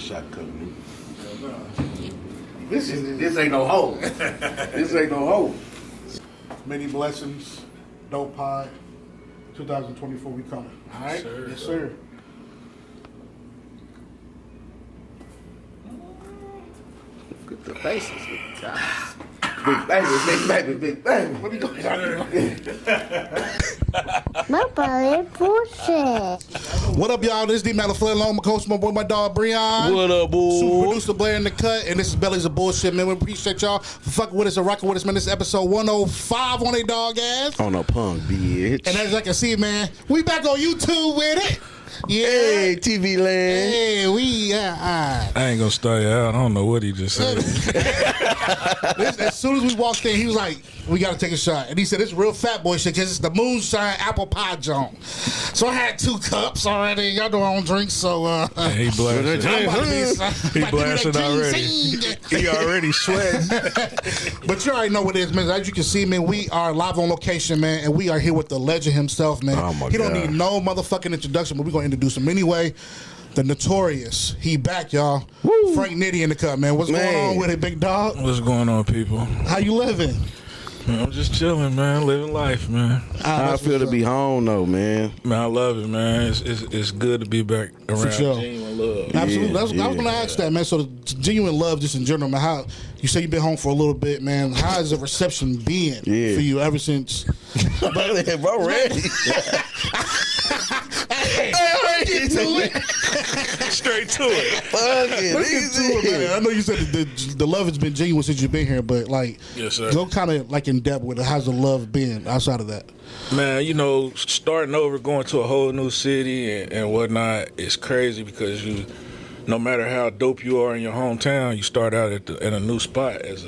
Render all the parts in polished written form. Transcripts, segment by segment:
shot coming in. This ain't no hope. This ain't no hope. Many blessings. Dope Pod. 2024, we coming. All right? Sir. Yes, sir. Look at the faces. Big baby, big baby. What are you doing? Nobody bullshit. What up, y'all? This is D Malafleur, along my coach, my boy, my dog, Breon. What up, boy? Super producer Blair in the cut, and this is Bellies of Bullshit, man. We appreciate y'all for fucking with us and rocking with us, man. This is episode 105 on a dog ass. On a punk, bitch. And as I can see, man, we back on YouTube with it. Yeah. Hey, TV land. Hey, I ain't gonna start you out. I don't know what he just said. As soon as we walked in, he was like, we gotta take a shot. And he said, it's real fat boy shit because it's the moonshine apple pie joint. So I had 2 cups already. Y'all know I don't drink, so He blasted. He blasted already. He already sweating. But you already know what it is, man. As you can see, man, we are live on location, man, and we are here with the legend himself, man. Oh my he don't God. need no motherfucking introduction, but we're gonna introduce him anyway. The Notorious. He back, y'all. Woo. Frank Nitty in the cut, man. What's going on with it, big dog? What's going on, people? How you living? Man, I'm just chilling, man. Living life, man. How I feel to be home, though, man. Man, I love it, man. It's good to be back around sure. genuine love. Absolutely. I was Yeah. going to ask that, man. So the genuine love, just in general, man. How you say you've been home for a little bit, man? How has the reception been for you ever since? Bro, ready. Get to it. Straight to it. Fuck it. Let's get to it, man. I know you said the love has been genuine since you've been here, but like, Yes, sir. go kind of like in depth with it. How's the love been outside of that? Man, you know, starting over, going to a whole new city and whatnot, it's crazy because no matter how dope you are in your hometown, you start out at a new spot as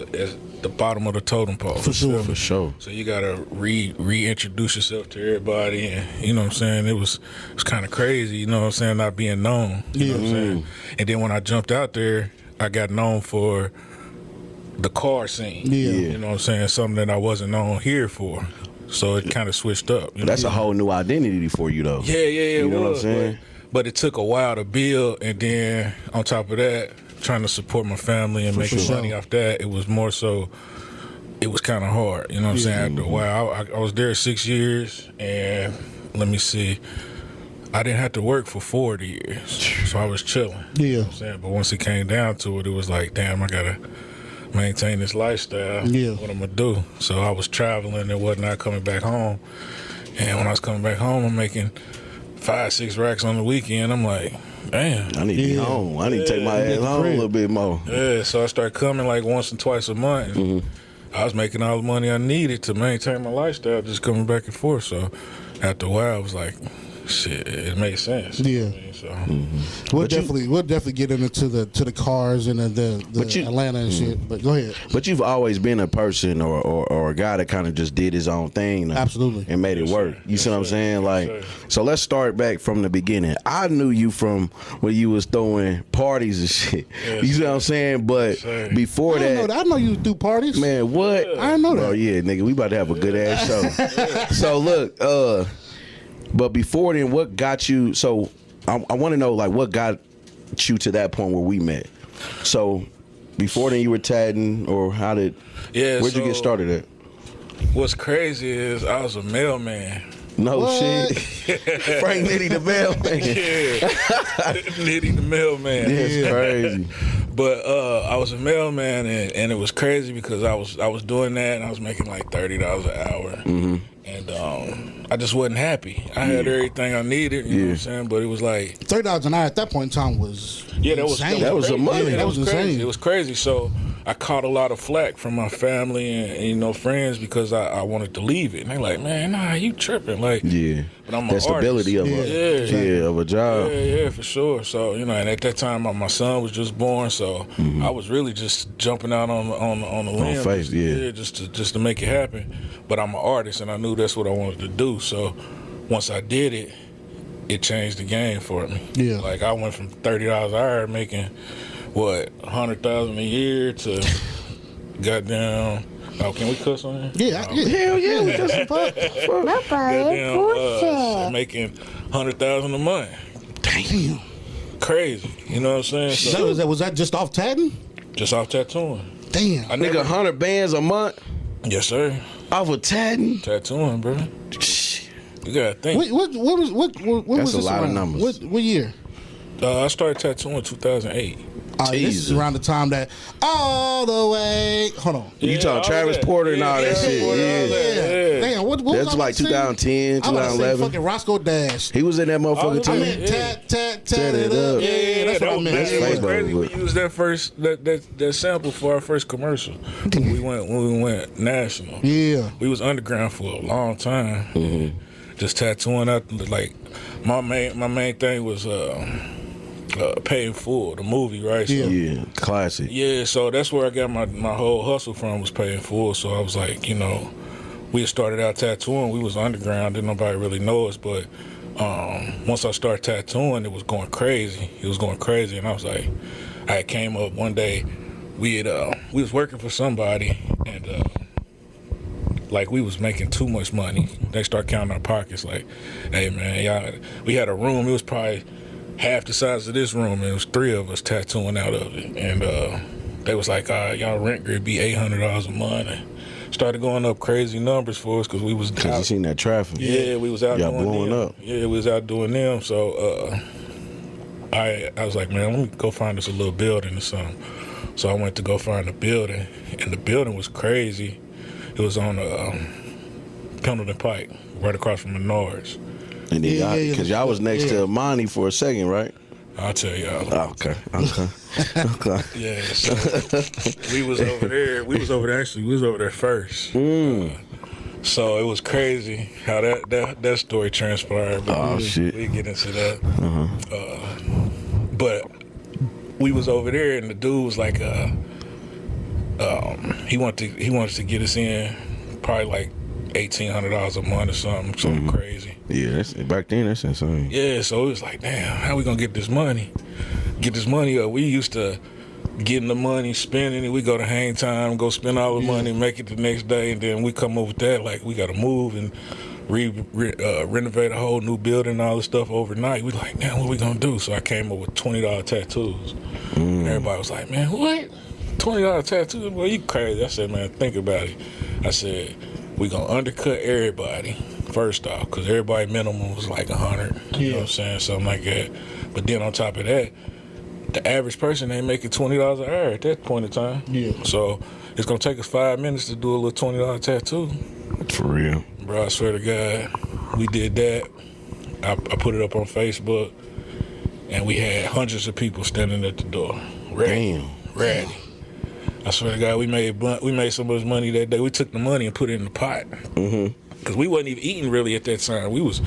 the bottom of the totem pole. For sure. For sure. So you gotta reintroduce yourself to everybody, and you know what I'm saying. It was kind of crazy, you know what I'm saying, not being known. You know what I'm saying. And then when I jumped out there, I got known for the car scene. Yeah. You know what I'm saying, something that I wasn't known here for. So it kind of switched up. You know? That's a whole new identity for you, though. Yeah. You know what I'm saying? But it took a while to build, and then on top of that, trying to support my family and making money off that, it was more so. It was kind of hard, you know what I'm saying. After a while, I was there 6 years, and let me see, I didn't have to work for 40 years, so I was chilling. Yeah. You know what I'm saying? But once it came down to it, it was like, damn, I gotta maintain this lifestyle. Yeah. What I'm gonna do? So I was traveling and whatnot, coming back home, and when I was coming back home, I'm making 5-6 racks on the weekend. I'm like, damn. I need to be home. I need to take my ass home a little bit more. Yeah, so I started coming like once and twice a month. And I was making all the money I needed to maintain my lifestyle, just coming back and forth. So after a while, I was like, shit, it made sense. Yeah. You know what I mean? So We'll definitely get into the cars and the Atlanta and shit. But go ahead. But you've always been a person or a guy that kind of just did his own thing. Absolutely. And made it work. You see what I'm saying? Like, so let's start back from the beginning. I knew you from when you was throwing parties and shit. You see what I'm saying? But before I didn't know that. I know you do parties. man, what? I didn't know that. Oh yeah, nigga, we about to have a good ass show. So look, but before then, what got you? So I want to know, like, what got you to that point where we met? So before then, you were tatting, or how did? yeah. Where'd you get started at? What's crazy is I was a mailman. No What? shit. Frank Nitty the mailman. Yeah, Nitty the mailman. That's crazy. But I was a mailman, and it was crazy because I was doing that, and I was making like $30 an hour, and I just wasn't happy. I had everything I needed, you know what I'm saying, but it was like $30 an hour at that point in time was insane. That was crazy. some money. Yeah, That was crazy. insane. It was crazy. So I caught a lot of flack from my family and you know, friends because I wanted to leave it, and they're like, man, nah, you tripping, like, Yeah. but I'm That stability of a job. Yeah, for sure. So, you know, and at that time, my son was just born, so I was really just jumping out on the limb, faith, just to make it happen. But I'm an artist, and I knew that's what I wanted to do. So, once I did it, it changed the game for me. Yeah. Like I went from $30 an hour making what $100,000 a year to goddamn. Oh, can we cuss on here? Yeah, hell yeah, we got some pop. Nobody bullshit. Making $100,000 a month. Damn. crazy. You know what I'm saying? So, Was that just off tatting? just off tattooing. Damn. I Nigga, never. 100 bands a month Yes, sir. off of tatting. Tattooing, bro. Shh. You gotta think. What That's was a this lot of around? numbers. What year? I started tattooing in 2008. This is Jesus. around the time that all the way. Hold on. You Yeah, talking all Travis that. Porter and Yeah, all that Travis shit. Porter, all Yeah. that. Yeah. Damn. What was That's I like about to say? 2010, I was about to say 2011. fucking Roscoe Dash. He was in that motherfucker Oh, too. I yeah. meant tat it up. Yeah, that's what I meant. That's It was fake, crazy. bro. We used that sample for our first commercial. when we went national. Yeah. We was underground for a long time. Just tattooing out. Like my main thing was Pay in Full, the movie, right? So, Yeah, classic. yeah, so that's where I got my whole hustle from, was Pay in Full. So I was like, we had started out tattooing. We was underground. Didn't nobody really know us. But once I started tattooing, it was going crazy. And I was like, I came up one day. We was working for somebody, and like we was making too much money. They start counting our pockets. Like, hey man, y'all, we had a room. It was probably half the size of this room, and it was 3 of us tattooing out of it. And they was like, y'all rent grid be $800 a month. And started going up crazy numbers for us because we was Because you out. seen that traffic. Yeah, we was out Y'all doing blowing them. up. Yeah, we was out doing them. So I was like, man, let me go find us a little building or something. So I went to go find a building, and the building was crazy. It was on Pendleton Pike, right across from Menards. And then Yeah, because y'all was next to Monty for a second, right? I'll tell y'all. Oh, okay. Yeah, so we was over there. We was over there first. So it was crazy how that story transpired. But Oh, shit. We get into that. But we was over there, and the dude was like, he wanted to get us in, probably like $1,800 a month or something crazy. Yeah, back then that's insane. Yeah, so it was like, damn, how we gonna get this money? Up. We used to getting the money, spending it. We go to hang time, go spend all the money, make it the next day, and then we come up with that like we gotta move and renovate a whole new building and all this stuff overnight. We like, damn, what we gonna do? So I came up with $20 tattoos. And everybody was like, man, what? $20 tattoos? Well, you crazy. I said, man, think about it. I said, we gonna undercut everybody first off, because everybody minimum was like 100. You know what I'm saying? Something like that. But then on top of that, the average person ain't making $20 an hour at that point in time. Yeah. So it's gonna take us 5 minutes to do a little $20 tattoo. For real. Bro, I swear to God, we did that. I put it up on Facebook, and we had hundreds of people standing at the door. Ready. I swear to God, we made so much money that day. We took the money and put it in the pot. Cause we wasn't even eating really at that time. We was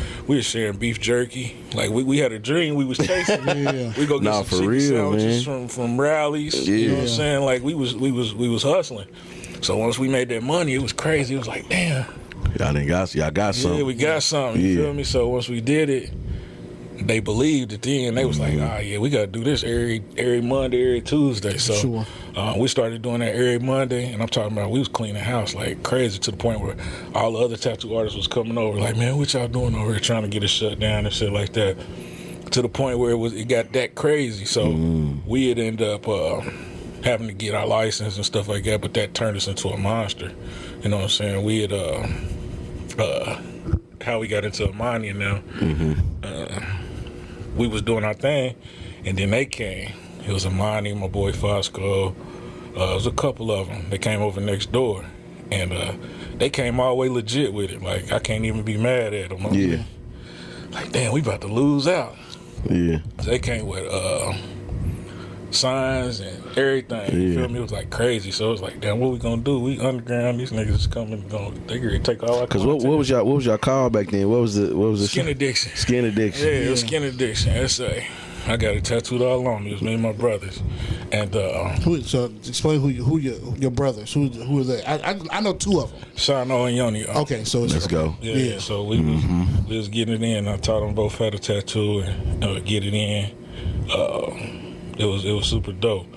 sharing beef jerky. Like we had a dream we was chasing. We go get some for chicken real, sandwiches from rallies. You know what I'm saying? Like we was hustling. So once we made that money, it was crazy. It was like, damn. Y'all got something. Yeah, we got something. You feel me? So once we did it, they believed it then. They was like, yeah, we got to do this every Monday, every Tuesday. So we started doing that every Monday, and I'm talking about we was cleaning house like crazy to the point where all the other tattoo artists was coming over like, man, what y'all doing over here trying to get us shut down and shit like that, to the point where it got that crazy. So we had ended up having to get our license and stuff like that, but that turned us into a monster. You know what I'm saying? We had how we got into Amani now. We was doing our thing, and then they came. It was Amani, my boy Fosco. It was a couple of them. They came over next door, and they came all the way legit with it. Like, I can't even be mad at them. Yeah. Like, damn, we about to lose out. Yeah. They came with signs and everything. You feel me? It was like crazy. So it was like, damn, what we gonna do? We underground. These niggas is coming. They gonna take all our. Cause what was y'all call back then? What was the Skin Addiction? Skin Addiction. Yeah, it was Skin Addiction. S.A. I got it tattooed all on me. It was me and my brothers. And So explain who your brothers. Who are they? I know 2 of them. Shano and Yoni. Okay, so Let's go. Yeah. So we was getting it in. I taught them both how to tattoo and get it in. It was super dope.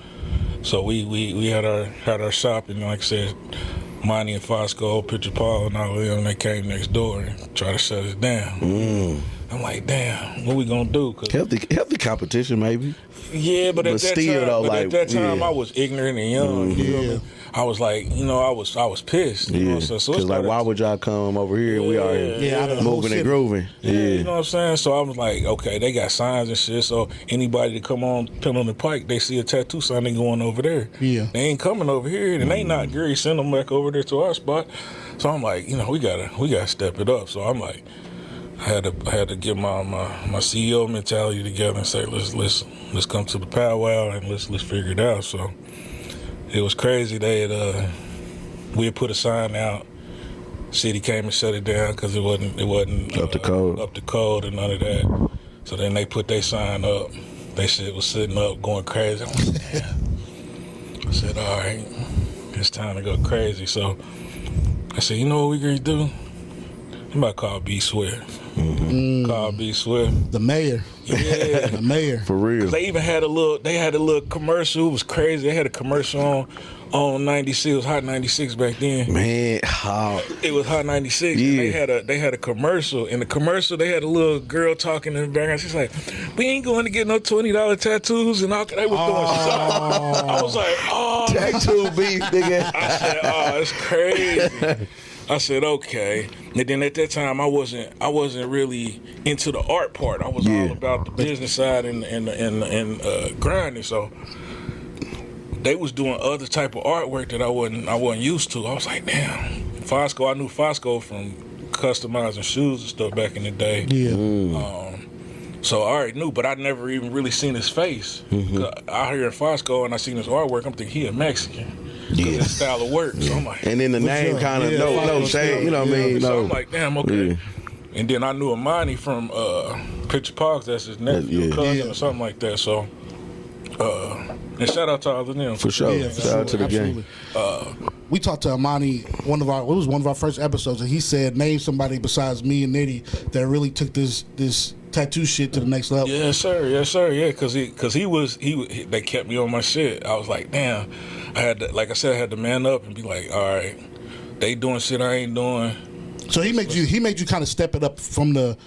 So we had our shop, and like I said, Monty and Fosco, Picture Paul, and all of them, they came next door and tried to shut us down. I'm like, damn, what we gonna do? Cause Healthy competition, maybe. yeah, but at that time, yeah. I was ignorant and young. You know what I mean? I was like, I was pissed. You know, so Because like, why would y'all come over here and we are moving and grooving? Yeah, you know what I'm saying? So I was like, okay, they got signs and shit. So anybody that come on the pike, they see a tattoo sign, they going over there. Yeah, they ain't coming over here, and they not Gary send them back over there to our spot. So I'm like, we gotta step it up. So I'm like, I had to get my CEO mentality together and say, let's come to the powwow and let's figure it out. So it was crazy. We had put a sign out. City came and shut it down because it wasn't up to code and none of that. So then they put their sign up. They shit was sitting up going crazy. I was like, damn. I said, all right, it's time to go crazy. So I said, you know what we're gonna do? I'm about to call B Swift. Call B Swift. The mayor. Yeah. The mayor. For real. They even had a little commercial. It was crazy. They had a commercial on 96. It was Hot 96 back then. Man, it was Hot 96. Yeah. And they had a commercial. In the commercial, they had a little girl talking in the background. She's like, we ain't going to get no $20 tattoos. And all they was doing something. I was like, oh. tattoo beef, nigga. I said, oh, it's crazy. I said, okay. And then at that time, I wasn't really into the art part. I was all about the business side and grinding. So they was doing other type of artwork that I wasn't used to. I was like, damn. Fosco, I knew Fosco from customizing shoes and stuff back in the day. Yeah. So I already knew, but I never even really seen his face. I heard Fosco and I seen his artwork. I'm thinking he a Mexican. Yeah. His style of work. So I'm like, and then the name kind of no shame, you know what I mean? So No. I'm like, damn, okay. Yeah. And then I knew Amani from Picture Parks. That's his nephew, cousin, or something like that. So, and shout out to all of them for sure. Yeah, shout out to the gang. We talked to Amani it was one of our first episodes, and he said, name somebody besides me and Nitty that really took this tattoo shit to the next level. Yes, sir. Yeah, because they kept me on my shit. I was like, damn. I had to man up and be like, all right, they doing shit I ain't doing. So he made you kind of step it up from the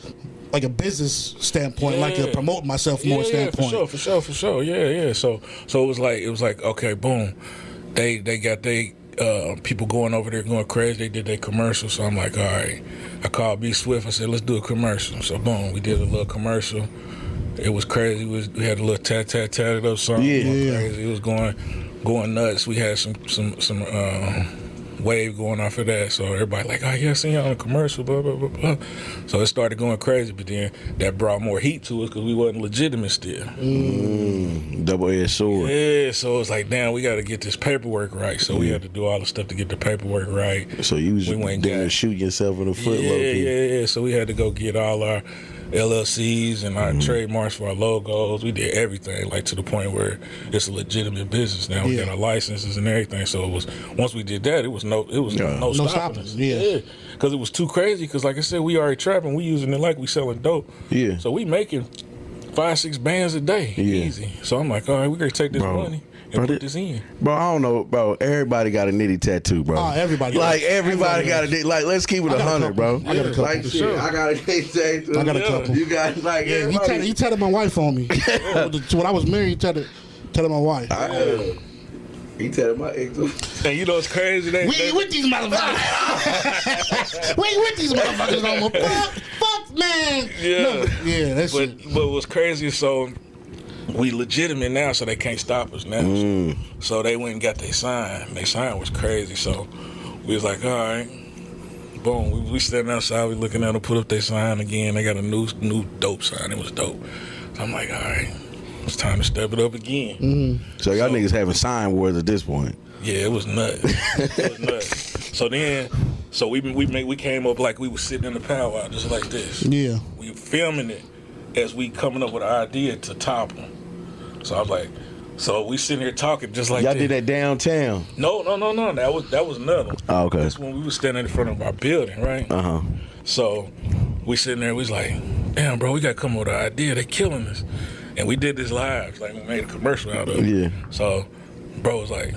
like a business standpoint, like a promote myself more standpoint. For sure. Yeah. So it was like okay, boom. They got people going over there going crazy. They did their commercial. So I'm like, all right. I called B Swift. I said, let's do a commercial. So boom, we did a little commercial. It was crazy. We had a little tatted up song. Yeah. Crazy. It was going nuts. We had some wave going off of that. So everybody like, oh yeah, I seen you on a commercial, blah, blah, blah, blah. So it started going crazy, but then that brought more heat to us because we wasn't legitimate still. Double-edged sword. Yeah, so it's like, damn, we got to get this paperwork right. So we had to do all the stuff to get the paperwork right. So you was shooting yourself in the foot. Yeah. So we had to go get all our LLCs and our trademarks for our logos. We did everything, like to the point where it's a legitimate business now. We got our licenses and everything. So it was once we did that, it was no stopping us. Yeah, because it was too crazy. Because like I said, we already trapping. We using it like we selling dope. Yeah. So we making 5-6 bands a day, easy. So I'm like, all right, we gotta take this money and put this in. Bro, I don't know, bro. Everybody got a Nitty tattoo, bro. Oh, everybody. Like everybody got a like. Let's keep it 100, bro. I got a couple. Like shit, I got a Nitty tattoo. I got a couple. You got like he tatted my wife on me. When I was married, he tatted my wife. He tatted my ex. And you know what's crazy? We ain't with these motherfuckers. We ain't with these motherfuckers no more. Fuck, man. Yeah. No, yeah, that's it. But what's crazy, so we legitimate now, so they can't stop us now. So they went and got their sign. Their sign was crazy. So we was like, all right. Boom. We standing outside, we looking at them, put up their sign again. They got a new dope sign. It was dope. So I'm like, all right. It's time to step it up again. So y'all niggas having sign wars at this point. Yeah, it was nuts. So we came up like we was sitting in the powwow just like this. Yeah. We filming it as we coming up with an idea to top them. So I was like, so we sitting here talking just like y'all this. did that downtown. No. That was another. Oh, okay. That's when we was standing in front of our building, right? So we sitting there, we was like, damn, bro, we got to come up with an idea. They killing us. And we did this live, like we made a commercial out of it. Yeah. So bro was like,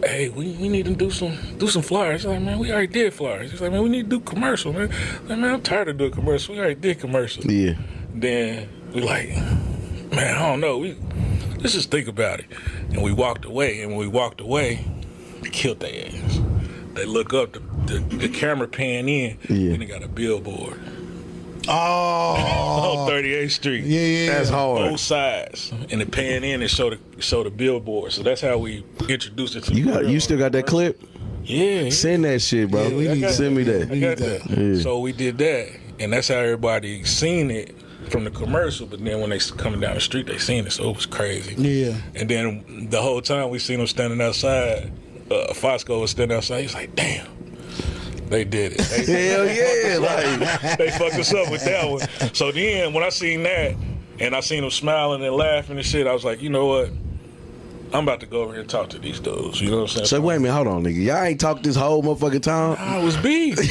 hey, we need to do some flyers. He's like, man, we already did flyers. He's like, man, we need to do commercial, man. Like, man, I'm tired of doing commercial. We already did commercial. Yeah. Then we like, man, I don't know. Let's just think about it. And we walked away. And when we walked away, they killed their ass. They look up, the camera pan in, and they got a billboard. Oh, On 38th Street. Yeah. That's hard. Both sides. And it pan in and show the billboard. So that's how we introduced it to You still got that clip? Yeah. Send that shit, bro. Send me that. I got that. Yeah. So we did that. And that's how everybody seen it from the commercial. But then when they coming down the street, they seen it. So it was crazy. Yeah. And then the whole time we seen them standing outside. Fosco was standing outside. He's like, damn. They did it. Hell yeah. Like, They fucked us up with that one. So then when I seen that and I seen them smiling and laughing and shit, I was like, you know what? I'm about to go over here and talk to these dudes. You know what I'm saying? so wait a minute, hold on, nigga. Y'all ain't talked this whole motherfucking time? I was beef. It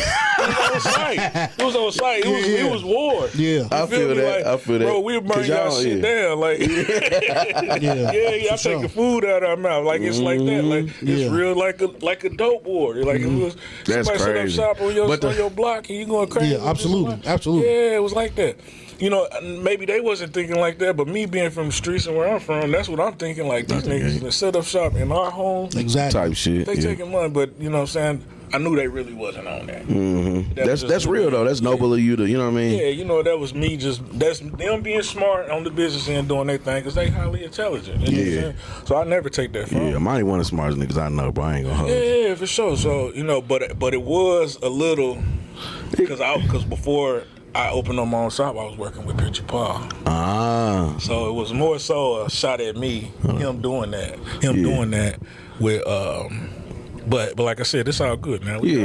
was on site. It was on site. It was war. Yeah. I feel that. Like, I feel that. Bro, we'll burn 'Cause y'all shit down. Like, y'all sure. taking food out of our mouth. Like, it's like that. Like, it's real like a dope war. Like, it was That's somebody crazy. set up shop on your block and you going crazy. Yeah, absolutely. Yeah, it was like that. You know, maybe they wasn't thinking like that, but me being from the streets and where I'm from, that's what I'm thinking. Like, these niggas that set up shop in our home, Exactly. Type shit. they Yeah. taking money, but you know what I'm saying? I knew they really wasn't on that. That's real though. That's noble of you to, you know what I mean? Yeah, you know, that was me that's them being smart on the business end doing their thing because they highly intelligent. You know what I'm saying? So I never take that from Yeah, them. I ain't one of the smartest niggas I know, bro. I ain't gonna hold you. Yeah, for sure. So, you know, but it was a little, because before I opened up my own shop, I was working with Picture Paul. Ah. So it was more so a shot at me, him doing that. Doing that with, but like I said, it's all good, man. Yeah,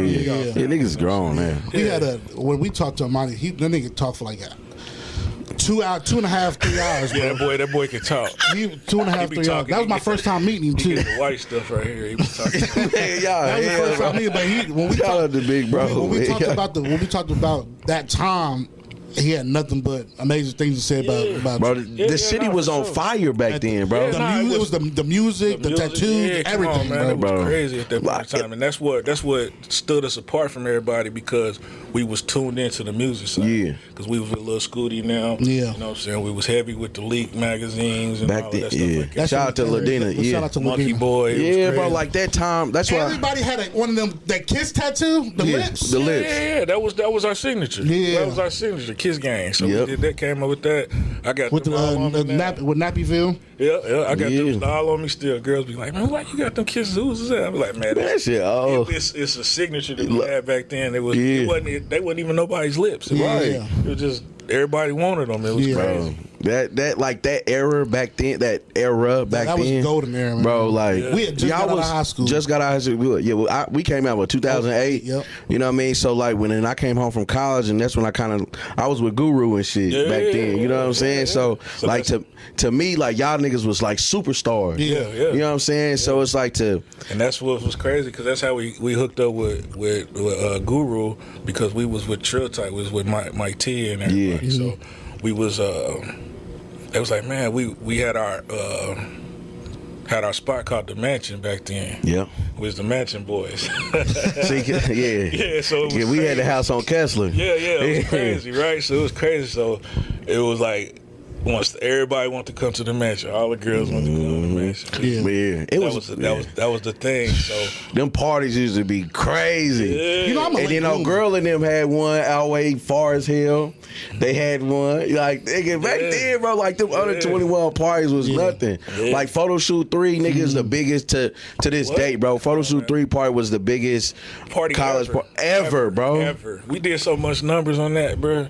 niggas grown, man. We had when we talked to him, that nigga talked for like 2 hours, 2.5, 3 hours, bro. Yeah, that boy can talk. 2.5, be 3 hours. talking. That was my first time meeting him He too. get the white stuff right here. He was talking. Hey, y'all, That was the first time meeting, but when we Shout out to Big Bro. when we man. talked about that time, he had nothing but amazing things to say about Bro, you. the city was on fire back then, bro. It was the music, the tattoos, yeah, come everything, on, man. It bro. was crazy at that point in time, and that's what stood us apart from everybody because we was tuned into the music side. Yeah. Because we was with Lil Scooty now. Yeah. You know what I'm saying? We was heavy with the Leak magazines and Back all then, that stuff yeah. like that. Shout out to Ladina, yeah. Shout out to Monkey Ladina. Boy. It was Yeah, bro, crazy. like that time. That's why. Everybody had one of them that kiss tattoo, the Yeah, lips. the lips. Yeah, that was our signature. Yeah. That was our signature, Kiss Gang. So Yep. we did that, came up with that. I got With them all on me now. with Nappyville. Yeah, I got Yeah. them all on me still. Girls be like, man, why you got them kisses? Who's that? I be like, man, That shit, oh. it's a signature that we had back then. They wasn't even nobody's lips. It Yeah. was just everybody wanted them. It was Yeah. crazy. That like that era back then. That era back that was then. golden era, man. Bro, like We had just got out of high school. Just got out of high school. Yeah, well, we came out with 2008. Yep. You know what I mean? So like when I came home from college, and that's when I was with Guru and shit Yeah, back then. You know what I'm saying? yeah. So So like to me, like y'all niggas was like superstars. Yeah. You know what I'm saying? So it's like And that's what was crazy because that's how we hooked up with Guru because we was with Trill Type, we was with Mike T and everybody. Yeah. So we was it was like, man, we had our spot called the Mansion back then. Yeah. We was the Mansion Boys. See, yeah. Yeah, so it was we had the crazy. house on Kessler. Yeah, it was crazy, right? So it was crazy. So it was like once everybody wanted to come to the mansion, all the girls wanted to come to the mansion. Yeah. Yeah. That was the thing. So Them parties used to be crazy. yeah. You know, I'm a And late then old bloomer. girl and them had one out way far as hell. They had one. Like, nigga, back then, bro, like them other 21 parties was nothing. Yeah. Like Photo Shoot 3, nigga, is the biggest to this What? date, bro. Photo Shoot 3 party was the biggest Party college ever. party ever, bro. Ever. We did so much numbers on that, bro.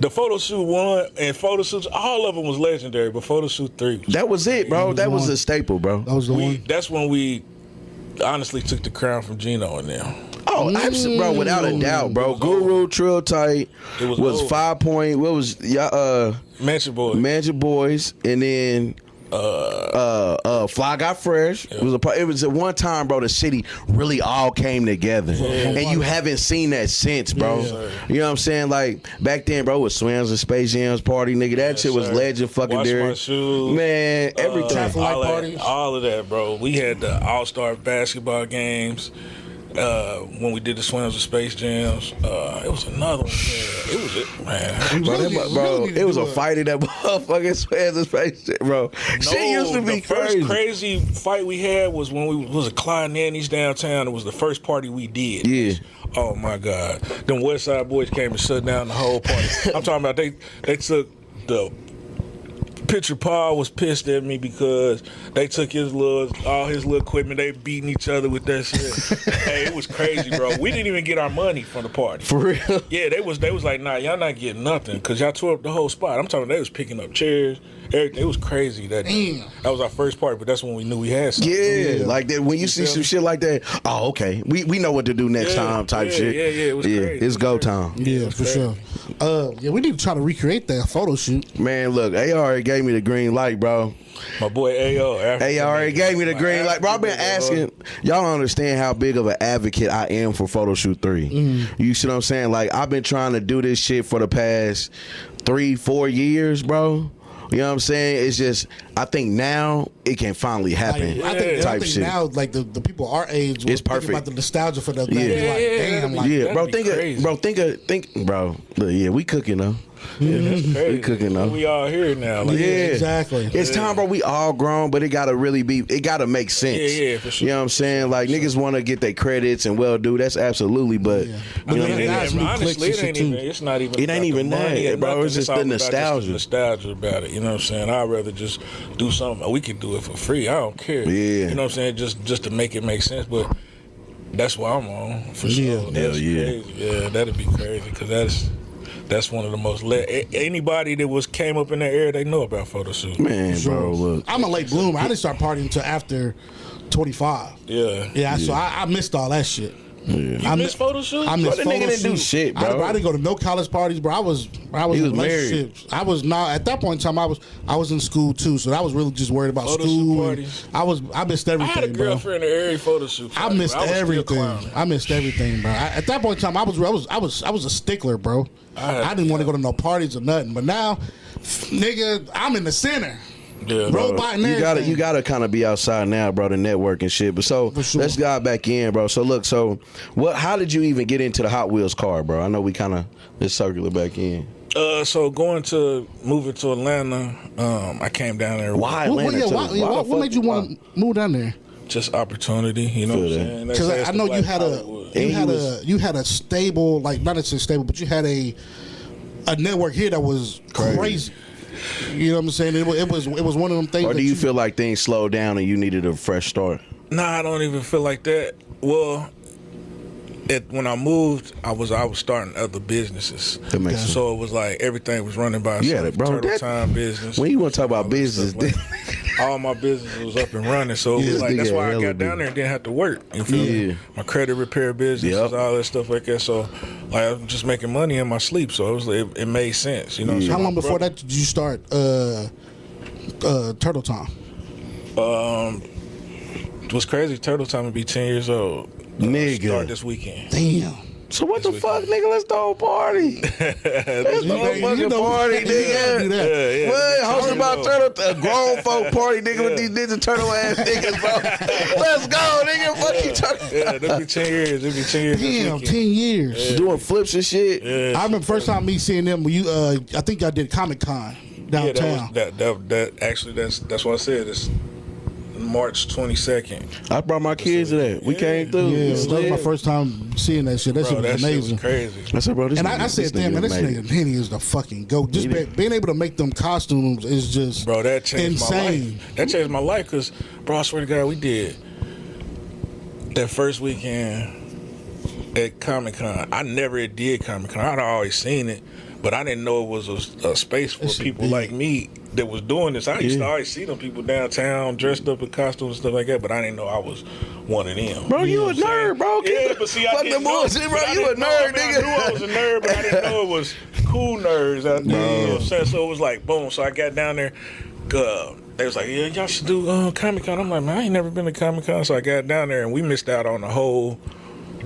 The photo shoot 1 and photo shoots, all of them was legendary, but photo shoot 3 was That was it, bro. That was a staple, bro. That was the one. that's when we honestly took the crown from Gino and them. Oh, absolutely, bro, without a doubt, bro. Guru, Trill Tight It was was old. 5 Point. What was Mansion Boy. Magic Boys, and then Fly Got Fresh. Yeah. It was at one time, bro. The city really all came together, and you haven't seen that since, bro. You know what I'm saying? Like back then, bro, with Swams and Space Jams party, nigga. That shit was legend, fucking Wash there. My shoes, man. Everything, all of that, bro. We had the All-Star basketball games. When we did the Swams and Space Jams, it was another one. Yeah, it was it, man. Bro, it was a fight in that motherfucking Swams and Space Jam, bro. Shit used to be crazy. The first crazy fight we had was when we was at Clyde Nanny's downtown. It was the first party we did. Yeah. Oh my God, them West Side boys came and shut down the whole party. I'm talking about they took the. Pitcher Paul was pissed at me because they took all his little equipment. They beating each other with that shit. Hey, it was crazy, bro. We didn't even get our money from the party. For real? Yeah, they was like, nah, y'all not getting nothing because y'all tore up the whole spot. I'm talking, they was picking up chairs, everything. It was crazy that day. That was our first party, but that's when we knew we had something. Yeah, like that. When you see some shit like that, oh, okay, we know what to do next time type shit. Yeah, it was crazy. It's go time. Yeah, for sure. Yeah, we need to try to recreate that photo shoot. Man, look, A already gave me the green light, bro. My boy A.O. A already gave me the green light, bro. I've been asking. Y'all don't understand how big of an advocate I am for Photo Shoot 3. You see what I'm saying? Like, I've been trying to do this shit for the past 3-4 years, bro. You know what I'm saying? It's just, I think now it can finally happen. Like, I think now, like the people our age, it's perfect. About the nostalgia for the thing. Like, damn, like, think, bro. Yeah, we cooking though. We cooking though. We all here now. Like, exactly. It's time, bro. We all grown, but it gotta really be. It gotta make sense. Yeah, for sure. You know what I'm saying? Like niggas want to get their credits and well do. That's absolutely. But you know what I mean? Honestly, it ain't even. It's not even. It ain't even that, bro. It's just the nostalgia. Nostalgia about it. You know what I'm saying? I'd rather just do something. We could do it for free. I don't care. Yeah. You know what I'm saying? Just to make it make sense, but. That's what I'm on for sure. Hell yeah. Crazy. Yeah, that'd be crazy because that's one of the most anybody that came up in that era, they know about photo shoots. Man, bro, look. I'm a late bloomer. I didn't start partying until after 25. Yeah. So I missed all that shit. Yeah. I missed photo shoots. I missed photo shoots. Didn't do shit, bro. I didn't go to no college parties, bro. I was in relationships. Married. I was not at that point in time. I was in school too, so I was really just worried about photo school. Parties. I missed everything. I had a girlfriend at every photo shoot. I missed everything. I missed everything, bro. At that point in time, I was a stickler, bro. I didn't want to go to no parties or nothing. But now, nigga, I'm in the center. Yeah, robot and you gotta kind of be outside now, bro, to network and shit. But so let's dive back in, bro. So look, how did you even get into the Hot Wheels car, bro? I know we kind of let's circle it back in. So moving to Atlanta, I came down there. Why Atlanta? What made you want to move down there? Just opportunity, you know what I'm saying? Because I know you had a stable, like not necessarily stable, but you had a network here that was crazy. You know what I'm saying? It was one of them things. Or do you feel like things slowed down and you needed a fresh start? Nah, I don't even feel like that. Well, when I moved, I was starting other businesses. That makes sense. So it was like everything was running by Turtle Time business. When you want to talk about business, all my business was up and running. So it was like that's why I got down there and didn't have to work. You feel me? My credit repair business, all that stuff like that. So like I was just making money in my sleep. So it made sense. You know. How long before that did you start Turtle Time? It was crazy. Turtle Time would be 10 years old. Nigga. Start this weekend. Damn. So what the fuck, nigga? Let's throw a party. Let's throw a fucking party, nigga. Yeah. Well, hosted by a grown folk party, nigga, with these Ninja Turtle ass niggas, bro. Let's go, nigga. Fuck you talking. Yeah, that'll be 10 years. It'll be 10 years. Damn, 10 years. Yeah. Doing flips and shit. Yeah. I remember first time me seeing them. I think y'all did Comic Con downtown. Yeah, that actually that's what I said. It's March 22nd. I brought my kids to that. We came through. Yeah, that was my first time seeing that shit. That shit was amazing. Shit was crazy. I said, bro, I said, damn, man, this nigga Nitty is the fucking GOAT. Just being able to make them costumes is just that changed insane. My life. That changed my life because, bro, I swear to God, we did that first weekend at Comic Con. I never did Comic Con. I'd always seen it, but I didn't know it was a space for people like me that was doing this. I used to always see them people downtown dressed up in costumes and stuff like that, but I didn't know I was one of them. Bro, you a nerd, bro. Yeah, but see, I didn't know. Bullshit, bro. You a nerd, nigga. I knew I was a nerd, but I didn't know it was cool nerds out there. You know what I'm saying? So it was like, boom. So I got down there. they was like, yeah, y'all should do Comic Con. I'm like, man, I ain't never been to Comic Con, so I got down there and we missed out on the whole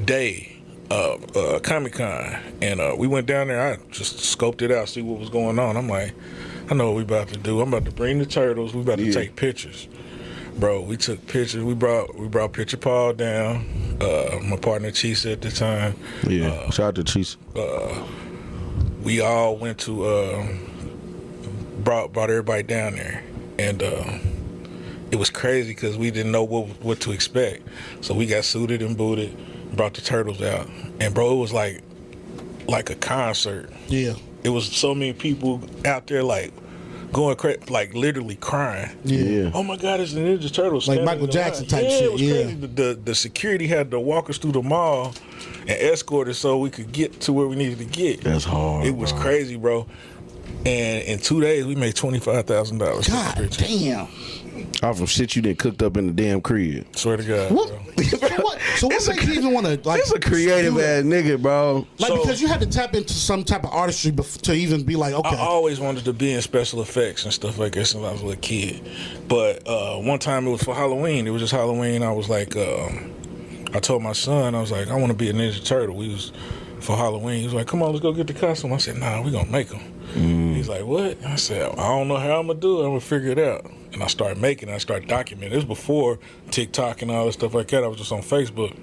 day of Comic Con, and we went down there. I just scoped it out, see what was going on. I'm like, I know what we about to do. I'm about to bring the turtles. We about to take pictures, bro. We took pictures. We brought Picture Paul down. My partner Cheese at the time. Yeah, shout out to Cheese. We all went to brought everybody down there, and it was crazy because we didn't know what to expect. So we got suited and booted, brought the turtles out, and bro, it was like a concert. Yeah. It was so many people out there like going crazy, like literally crying. Yeah. Oh my God, it's the Ninja Turtles. Like standing Michael in Jackson line. type Yeah, shit, it was crazy. The security had to walk us through the mall and escort us so we could get to where we needed to get. That's hard. It was bro. crazy, bro. And in 2 days, we made $25,000. God damn. Off from shit you done cooked up in the damn crib. Swear to God. What? Bro. So what makes you even want to like? It's a creative do it? ass nigga, bro. Like So- because you had to tap into some type of artistry to even be like, okay. I always wanted to be in special effects and stuff like that since I was a little kid. But one time it was for Halloween. It was just Halloween. I was like, I told my son, I was like, I want to be a Ninja Turtle. We was for Halloween. He was like, come on, let's go get the costume. I said, nah, we gonna make them. He's like, what? I said, I don't know how I'm gonna do it. I'm gonna figure it out. And I started making it. I started documenting. It was before TikTok and all that stuff like that. I was just on Facebook.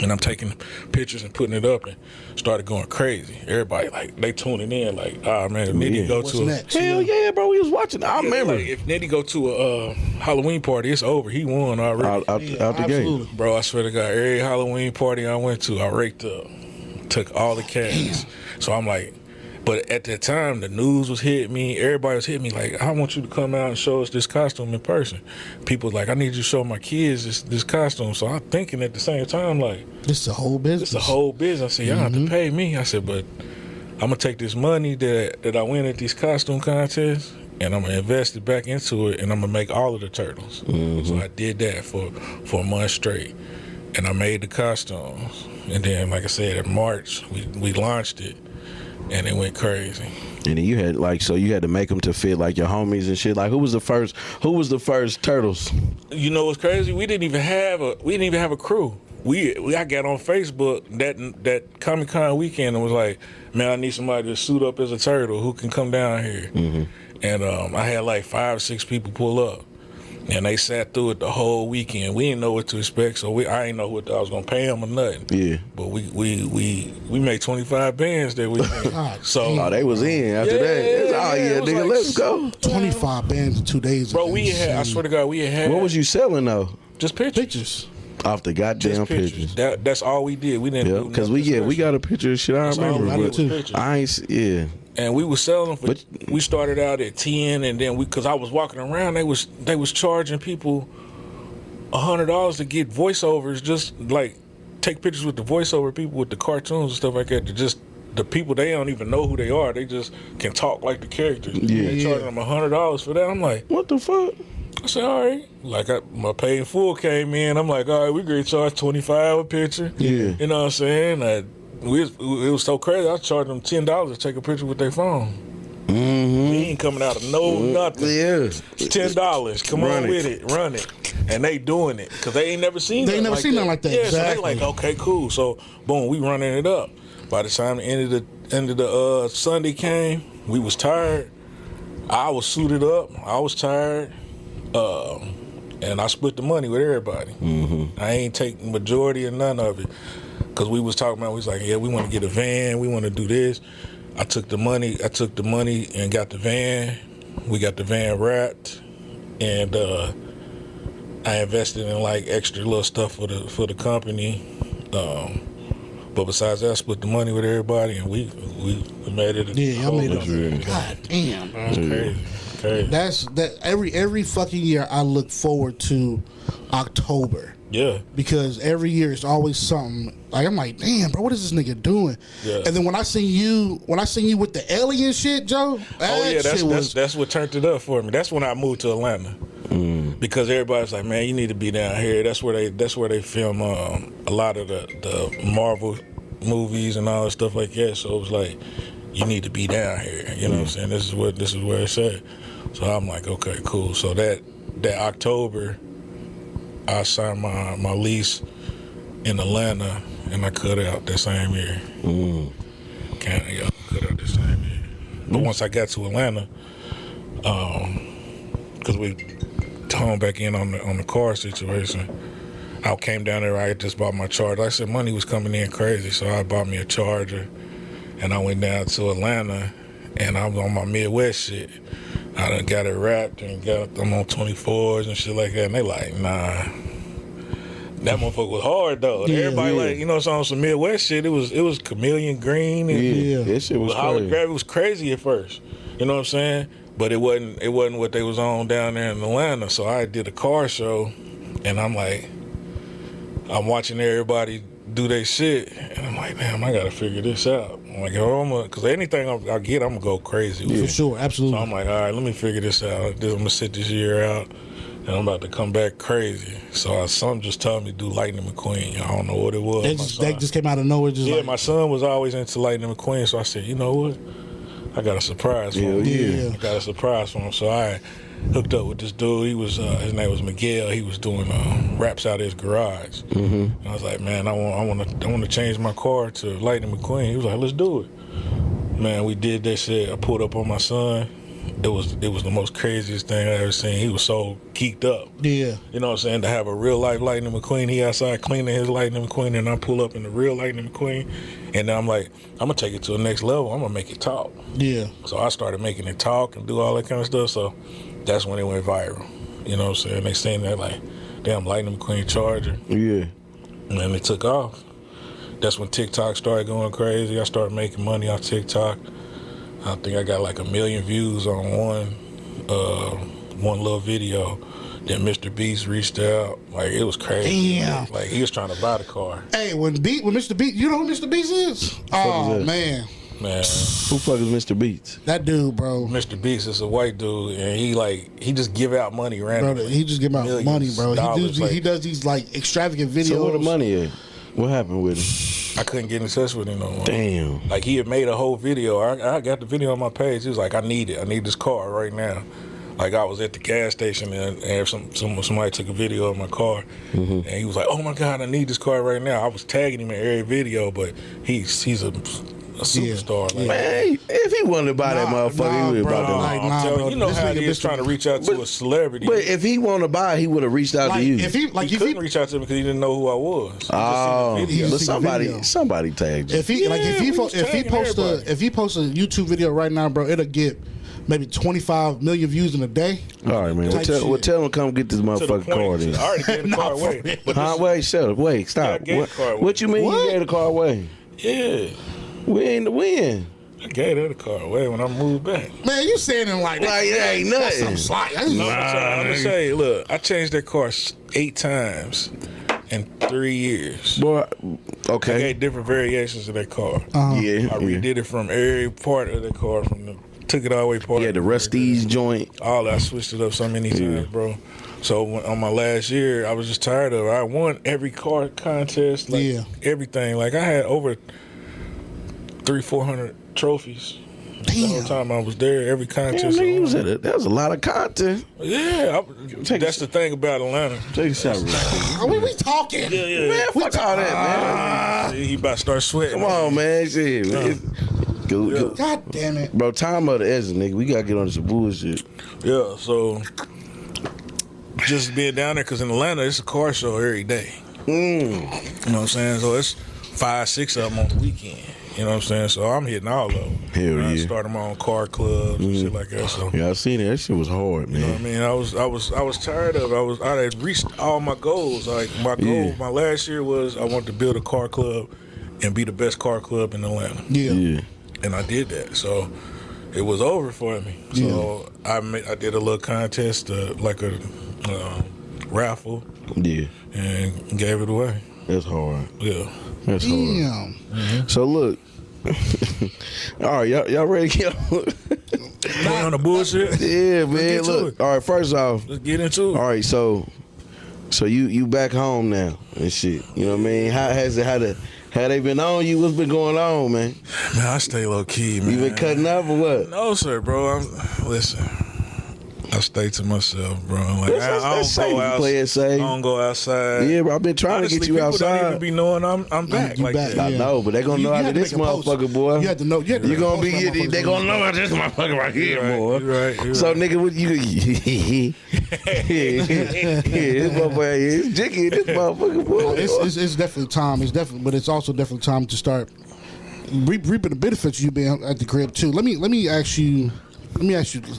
And I'm taking pictures and putting it up and started going crazy. Everybody, like, they tuning in, like, ah, man, if Nitty go What's to next? Hell yeah, bro. We was watching. I remember. like, if Nitty go to a Halloween party, it's over. He won already. out the game. absolutely. Bro, I swear to God, every Halloween party I went to, I raked up, took all the cash. So I'm like, but at that time, the news was hitting me. Everybody was hitting me like, I want you to come out and show us this costume in person. People like, I need you to show my kids this costume. So I'm thinking at the same time, like, This is a whole business. it's a whole business. I said, y'all have to pay me. I said, but I'm going to take this money that I win at these costume contests and I'm going to invest it back into it and I'm going to make all of the turtles. So I did that for a month straight. And I made the costumes. And then, like I said, in March, we launched it. And it went crazy. And then you had you had to make them to fit like your homies and shit. Like who was the first turtles? You know what's crazy? We didn't even have a crew. I got on Facebook that Comic Con weekend and was like, man, I need somebody to suit up as a turtle who can come down here. And I had like 5 or 6 people pull up. And they sat through it the whole weekend. We didn't know what to expect, so I didn't know what I was gonna pay them or nothing. Yeah. But we made 25 bands that weekend. So Oh, they was in after that. It's, oh yeah, it was nigga, like- let's go. 25 bands in 2 days. bro, we had. I swear to God, we had. What was you selling though? just pictures? pictures. Off the goddamn Just pictures. pictures. That's all we did. We didn't. Yeah, do because nothing we got a picture of shit. I That's all remember, we did but was pictures. I ain't. Yeah. And we was selling for. But- we started out at 10, and then because I was walking around, they was charging people $100 to get voiceovers, just like take pictures with the voiceover people with the cartoons and stuff like that. To just the people, they don't even know who they are. They just can talk like the characters. Yeah. They charging them $100 for that. I'm like, What the fuck? I said, all right. Like my pay in full came in. I'm like, all right, we going to charge $25 a picture. Yeah. You know what I'm saying? It was so crazy. I charged them $10 to take a picture with their phone. He ain't coming out of nothing. Yeah. It's $10. Come Run on it. with it. Run it. And they doing it because they ain't never seen They ain't nothing never seen nothing like that. Yeah, Exactly. so they like, okay, cool. So, boom, we running it up. By the time the end of the Sunday came, we was tired. I was suited up. I was tired. And I split the money with everybody. I ain't taking majority of none of it because we was talking about. We was like, yeah, we want to get a van. We want to do this. I took the money and got the van. We got the van wrapped, and I invested in like extra little stuff for the company. But besides that, I split the money with everybody, and we made it. Yeah, y'all made it. it. God damn, bro. Crazy. That's that. Every fucking year, I look forward to October. Yeah. Because every year it's always something. Like I'm like, damn, bro, what is this nigga doing? Yeah. And then when I seen you with the alien shit, Joe. Oh yeah, shit was, that's what turned it up for me. That's when I moved to Atlanta because everybody's like, man, you need to be down here. That's where they film a lot of the Marvel movies and all that stuff like that. So it was like, you need to be down here. You know what I'm saying? This is where it's at. So I'm like, okay, cool. So that October, I signed my lease in Atlanta, and I cut out that same year. Cut out the same year. But once I got to Atlanta, because we honed back in on the car situation, I came down there. I had just bought my Charger. Like I said, money was coming in crazy, so I bought me a Charger, and I went down to Atlanta, and I was on my Midwest shit. I done got it wrapped and got them on 24s and shit like that, and they like, nah. That motherfucker was hard though. Yeah, Everybody like, you know, on some Midwest shit. It was chameleon green. And that shit was crazy. holographic. It was crazy at first. You know what I'm saying? But it wasn't what they was on down there in Atlanta. So I did a car show, and I'm like, I'm watching everybody do their shit, and I'm like, damn, I gotta figure this out. I'm like, because anything I get, I'm gonna go crazy with. For sure, absolutely. So I'm like, all right, let me figure this out. I'm gonna sit this year out, and I'm about to come back crazy. So something just told me to do Lightning McQueen. I don't know what it was. That just came out of nowhere. My son was always into Lightning McQueen, so I said, you know what? I got a surprise for him. Yeah. I got a surprise for him. So I hooked up with this dude. He was his name was Miguel. He was doing raps out of his garage. And I was like, man, I want to change my car to Lightning McQueen. He was like, let's do it. Man, we did that shit. I pulled up on my son. It was the most craziest thing I ever seen. He was so geeked up. Yeah. You know what I'm saying? To have a real life Lightning McQueen. He outside cleaning his Lightning McQueen, and I pull up in the real Lightning McQueen. And then I'm like, I'm going to take it to the next level. I'm going to make it talk. Yeah. So I started making it talk and do all that kind of stuff. So that's when it went viral. You know what I'm saying? They seen that like, damn, Lightning McQueen Charger. Yeah. And then it took off. That's when TikTok started going crazy. I started making money off TikTok. I think I got like 1 million views on one little video. Then Mr. Beast reached out. Like, it was crazy. Damn. Like, he was trying to buy the car. Hey, when Mr. Beast, you know who Mr. Beast is? Oh, man. Man. Who fuck is Mr. Beats? That dude, bro. Mr. Beast is a white dude, and he just give out money randomly. Bro, he just give out money, bro. He does these like extravagant videos. So where the money at? What happened with him? I couldn't get in touch with him no more. Damn. Like, he had made a whole video. I got the video on my page. He was like, I need it. I need this car right now. Like, I was at the gas station, and somebody took a video of my car, and he was like, oh my God, I need this car right now. I was tagging him in every video, but he's a superstar. Yeah. Like, Man, if he wanted to buy that motherfucker, he would have bought that. I'm telling bro, you, know this how nigga he is Mr. trying to reach out to a celebrity. But if he wanted to buy, he would have reached out to you. He couldn't reach out to me because he didn't know who I was. He just Oh, seen the video. but somebody tagged you. If he posts a YouTube video right now, bro, it'll get maybe 25 million views in a day. All right, man. Type Tell shit. him to come get this To the motherfucking point, car then. I already gave the car away. But Huh? Wait, shut up. Wait, stop. Yeah, I gave the car away. What you mean What? you gave the car away? yeah, When? I gave that car away when I moved back. Man, you saying it like that? Like, it ain't That's nothing. some slight. I'm gonna say, look, I changed that car 8 times in 3 years. Boy, I okay. gave different variations of that car. Yeah. I redid it from every part of the car, took it all the way apart. Yeah, the Rusty's joint. All that, I switched it up so many times, bro. So on my last year, I was just tired of it. I won every car contest, like everything. Like, I had over 300-400 trophies. The whole time I was there, every Damn, contest. nigga, you was at it. That was a lot of content. Yeah, that's the thing about Atlanta. Take a shot, bro. We talking. Yeah. Man, fuck all that, man. See, he about to start sweating. Come on, man. Shit, man. Go. God damn it. Bro, time of the essence, nigga. We gotta get on some bullshit. Yeah, so just being down there, because in Atlanta, it's a car show every day. You know what I'm saying? So it's 5-6 of them on the weekend. You know what I'm saying? So I'm hitting all of them. Hell I yeah. started my own car clubs and shit like that. So Yeah, I seen it. That shit was hard, man. you know what I mean? I was tired of it. I had reached all my goals. Like, my goal, my last year was I wanted to build a car club and be the best car club in Atlanta. Yeah. And I did that. So it was over for me. So I did a little contest, like a raffle, Yeah. and gave it away. That's hard. Yeah. That's hard. Damn. So look. All right, y'all ready to get on? Going on the bullshit? Yeah, man. get to Look. it. All right, first off, Let's get into it. all right, so you back home now and shit. You know what I mean? How they been on you? What's been going on, man? Man, I stay low key, man. You been cutting up or what? No, sir, bro. Listen. I stay to myself, bro. Like That's I safe. don't go outside. Play it safe. I don't go outside. Yeah, bro. I've been trying Honestly, to get you people outside. don't even be knowing I'm back You like back, that. I yeah. know, but they gonna know You after had to this make a post. motherfucker, boy. You had to know. You had to You gonna post be that they motherfucker. gonna know about this motherfucker right here, You're boy. right, you're So right. nigga, what you? This motherfucker is jiggy. This motherfucker, boy. It's definitely time. It's definitely, but it's also definitely time to start reaping the benefits you been at the crib too. Let me ask you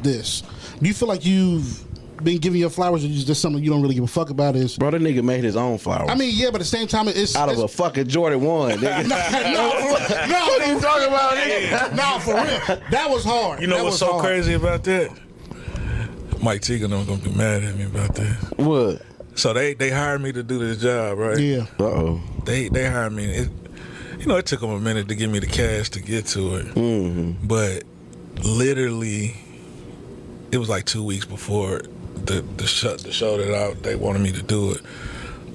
this: do you feel like you've been giving your flowers, or is just something you don't really give a fuck about? Is Bro, that nigga made his own flowers. I mean, yeah, but at the same time, it's out of a fucking Jordan 1. Nigga. What are you talking about, nigga? No, for real. That was hard. You know That what's was so hard. crazy about that? Mike Tegan gonna be mad at me about that. What? So they hired me to do this job, right? Yeah. Uh-oh. They hired me. It took them a minute to give me the cash to get to it. Mm-hmm. But literally, it was like 2 weeks before the show that they wanted me to do it.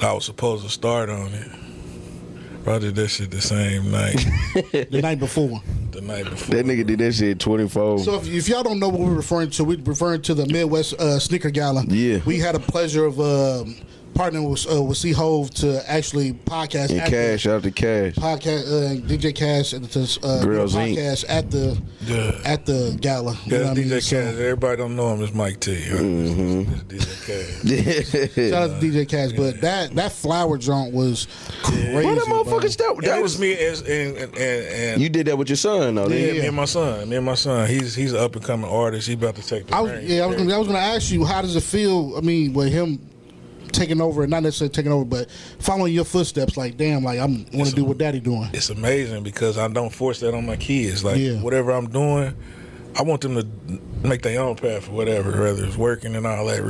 I was supposed to start on it. Bro, I did that shit the same night. The night before. The night before. That nigga did that shit 24. So if y'all don't know what we're referring to the Midwest Sneaker Gala. Yeah. We had a pleasure of partnering with C Hove to actually podcast and at Cash, out the Cash. podcast DJ Cash and to Girls Inc. podcast at the gala. You know Yeah, what I mean? DJ So, Cash. Everybody don't know him as Mike T. It's DJ Cash. shout out to DJ Cash, but that flower joint was crazy. What that bro. motherfucker That was me and You did that with your son, though. me, didn't you? and my son. Me and my son. He's an up and coming artist. He about to take the reins. I was gonna ask you, how does it feel? I mean, with him taking over, and not necessarily taking over, but following your footsteps. Like, damn, like I want to do what Daddy doing. It's amazing because I don't force that on my kids. Like whatever I'm doing, I want them to make their own path or whatever, whether it's working and all that.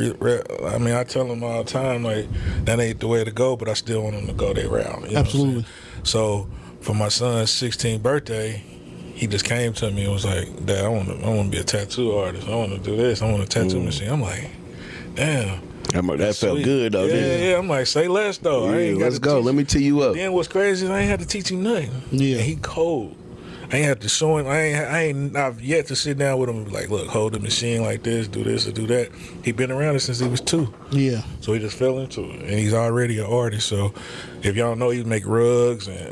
I mean, I tell them all the time, like, that ain't the way to go, but I still want them to go their route. You know Absolutely. what I'm saying? So for my son's 16th birthday, he just came to me and was like, Dad, I want to be a tattoo artist. I want to do this. I want a tattoo machine. I'm like, damn. That felt Sweet. good, though, didn't it? Yeah, I'm like, say less, though. I Yeah, ain't let's go. Let me tee you up. Then what's crazy is I ain't had to teach him nothing. Yeah. And he cold. I ain't had to show him. I've yet to sit down with him and be like, look, hold the machine like this or do that. He been around it since he was 2. Yeah. So he just fell into it. And he's already an artist. So if y'all know, he make rugs and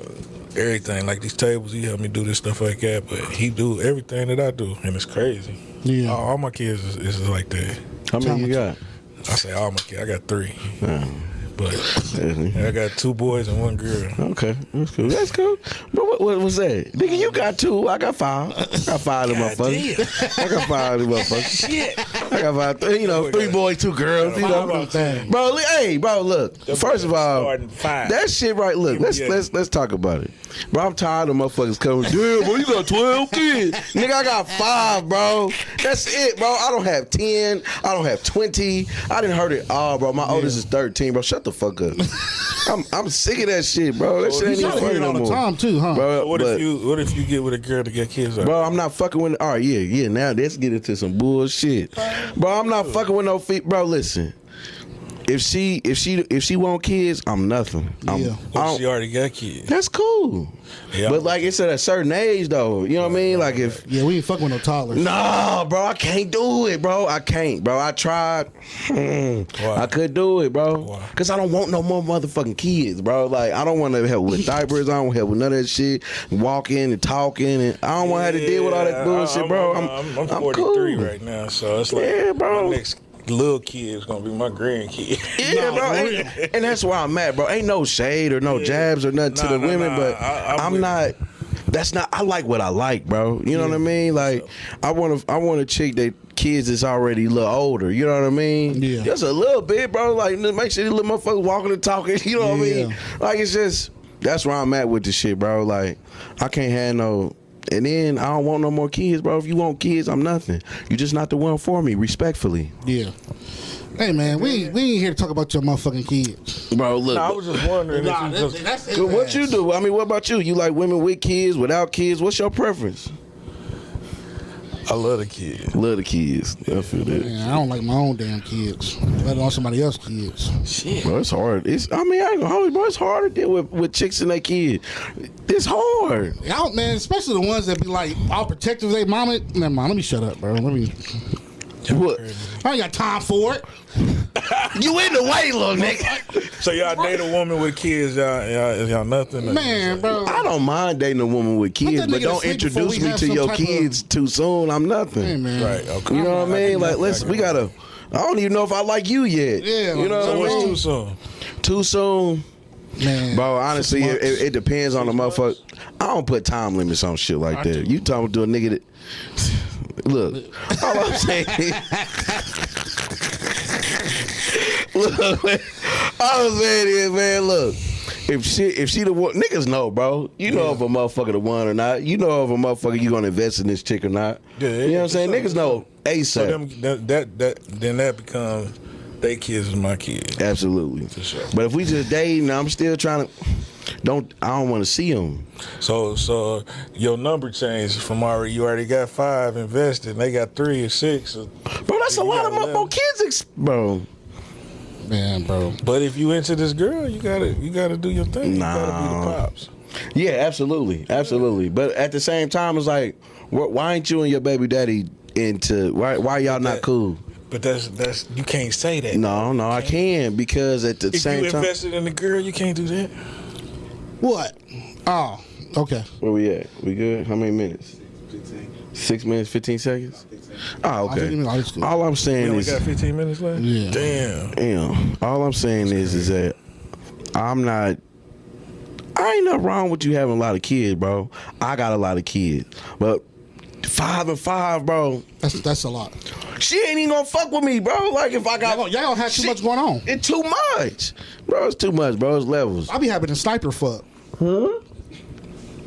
everything. Like these tables, he helped me do this stuff like that. But he do everything that I do. And it's crazy. Yeah. All my kids is like that. How many you got? I say all my kids. I got 3. But I got 2 boys and 1 girl. Okay, that's cool. That's cool. But what was that? Nigga, you got 2. I got 5. I got 5 of them motherfuckers. I got 5 of them motherfuckers. Shit. I got 5. 3 boys, 2 girls. You know, bro. Hey, bro. Look. First of all, that shit right. Look. Let's talk about it, bro. I'm tired of motherfuckers coming. Damn, bro. You got 12 kids, nigga. I got 5, bro. That's it, bro. I don't have 10. I don't have 20. I didn't heard it all, bro. My oldest is 13, bro. Shut the fuck up. I'm sick of that shit, bro. That shit ain't even funny no all the more. time too, huh? Bro, what if you get with a girl to get kids out? Bro, I'm not fucking with. All right, yeah. Now let's get into some bullshit, bro. I'm not fucking with no feet, bro. Listen, if she want kids, I'm nothing. She already got kids. That's cool. Yeah. But like it's at a certain age though. You know what I mean? Like if we ain't fucking with no toddlers. nah, bro, I can't do it, bro. I can't, bro. I tried. I couldn't do it, bro. Why? Cause I don't want no more motherfucking kids, bro. Like I don't want to help with diapers. I don't want to help with none of that shit. Walking and talking, and I don't want to have to deal with all that bullshit, bro. I'm 43 cool right now, so it's like Yeah, bro. my next little kid is gonna be my grandkid. Yeah, bro, and that's where I'm at, bro. Ain't no shade or no jabs or nothing to the women, but I'm not. That's not. I like what I like, bro. You know what I mean? Like, I want a chick that kids is already a little older. You know what I mean? Yeah. Just a little bit, bro. Like, make sure these little motherfuckers walking and talking. You know what I mean? Like, it's just that's where I'm at with the shit, bro. Like, I can't have no. And then I don't want no more kids, bro. If you want kids, I'm nothing. You're just not the one for me, respectfully. Yeah. Hey man, we ain't here to talk about your motherfucking kids, bro. Look, I was just wondering. that's it, what you do? I mean, what about you? You like women with kids, without kids? What's your preference? I love the kids. Love the kids. I feel that. Man, I don't like my own damn kids, let alone somebody else's kids. Shit. Bro, it's hard. I ain't gonna hold you, bro. It's hard to deal with chicks and their kids. It's hard. Out, man, especially the ones that be like all protective of their mama. Never mind, let me shut up, bro. What? I ain't got time for it. You in the way, little nigga. So y'all date a woman with kids? Y'all nothing? Man, bro. I don't mind dating a woman with kids, that but nigga to don't sleep before introduce we me have to some your type of- kids too soon. I'm nothing. Hey, man. Right. Okay. You know what I mean? Like, we gotta. I don't even know if I like you yet. Yeah, You know So what I what's mean? too soon? Too soon. Man. Bro, honestly, 6 months. it depends on the motherfucker. I don't put time limits on shit like that. You talking to a nigga that. Look, all I'm saying is. Look, man, all I'm saying is, man, look. If she the one, niggas know, bro. You know if a motherfucker the one or not. You know if a motherfucker you gonna invest in this chick or not. Yeah, you know what I'm saying? Niggas know ASAP. So then that becomes they kids is my kids. Absolutely. For sure. But if we just dating, I'm still trying to. I don't want to see them. So your number changed from already. You already got 5 invested, and they got 3 or 6. Bro, that's a lot of more kids, bro. Man, bro. But if you into this girl, you gotta do your thing. Nah. You gotta be the pops. Yeah, absolutely. But at the same time, it's like, why ain't you and your baby daddy into? Why y'all not cool? But that's you can't say that. No, I can because at the If same you time, invested in the girl, you can't do that. What? Oh, okay. where we at? We good? How many minutes? 6 minutes, 15 seconds. Oh, okay. 15 minutes, that's good. All I'm We saying only is, got 15 minutes left. Yeah. Damn. all I'm saying is that I ain't nothing wrong with you having a lot of kids, bro. I got a lot of kids, but 5 and 5, bro. That's a lot. She ain't even gonna fuck with me, bro. Like if I got Y'all don't have too much going on. It's too much, bro. It's too much, bro. It's levels. I be having a sniper fuck.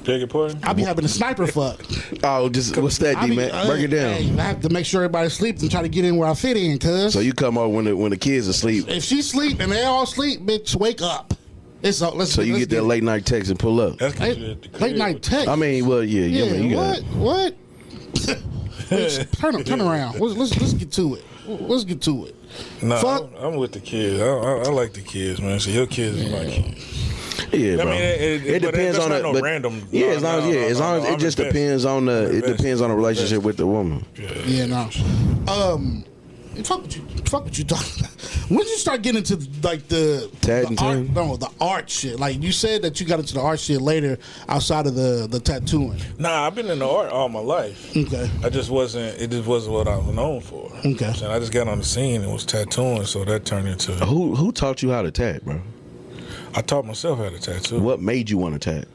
Beg your pardon? I be having a sniper fuck. Oh, just what's that, I D be- man? Break it down. Hey, I have to make sure everybody sleeps and try to get in where I fit in, cuz. So you come over when the kids asleep. If she sleep and they all sleep, bitch, wake up. So you get that late night text and pull up. That's 'cause you at the crib. late night text. I mean, well, yeah, yeah. I mean, you got What? Bitch, turn around. Let's get to it. Let's get to it. No, Fuck. I'm with the kids. I like the kids, man. So your kids is my kids. Yeah, bro. I mean, it but depends that's on not it. no but random. yeah, as long as I'm it just invested. depends on the I'm invested. relationship with the woman. Yeah, no. Fuck what you talking about. When did you start getting into like the Tatting art? too? No, the art shit. Like you said that you got into the art shit later outside of the tattooing. Nah, I've been in the art all my life. Okay. It just wasn't what I was known for. You know what I'm saying? I just got on the scene and was tattooing, so that turned into. Who taught you how to tat, bro? I taught myself how to tattoo. What made you want to tat?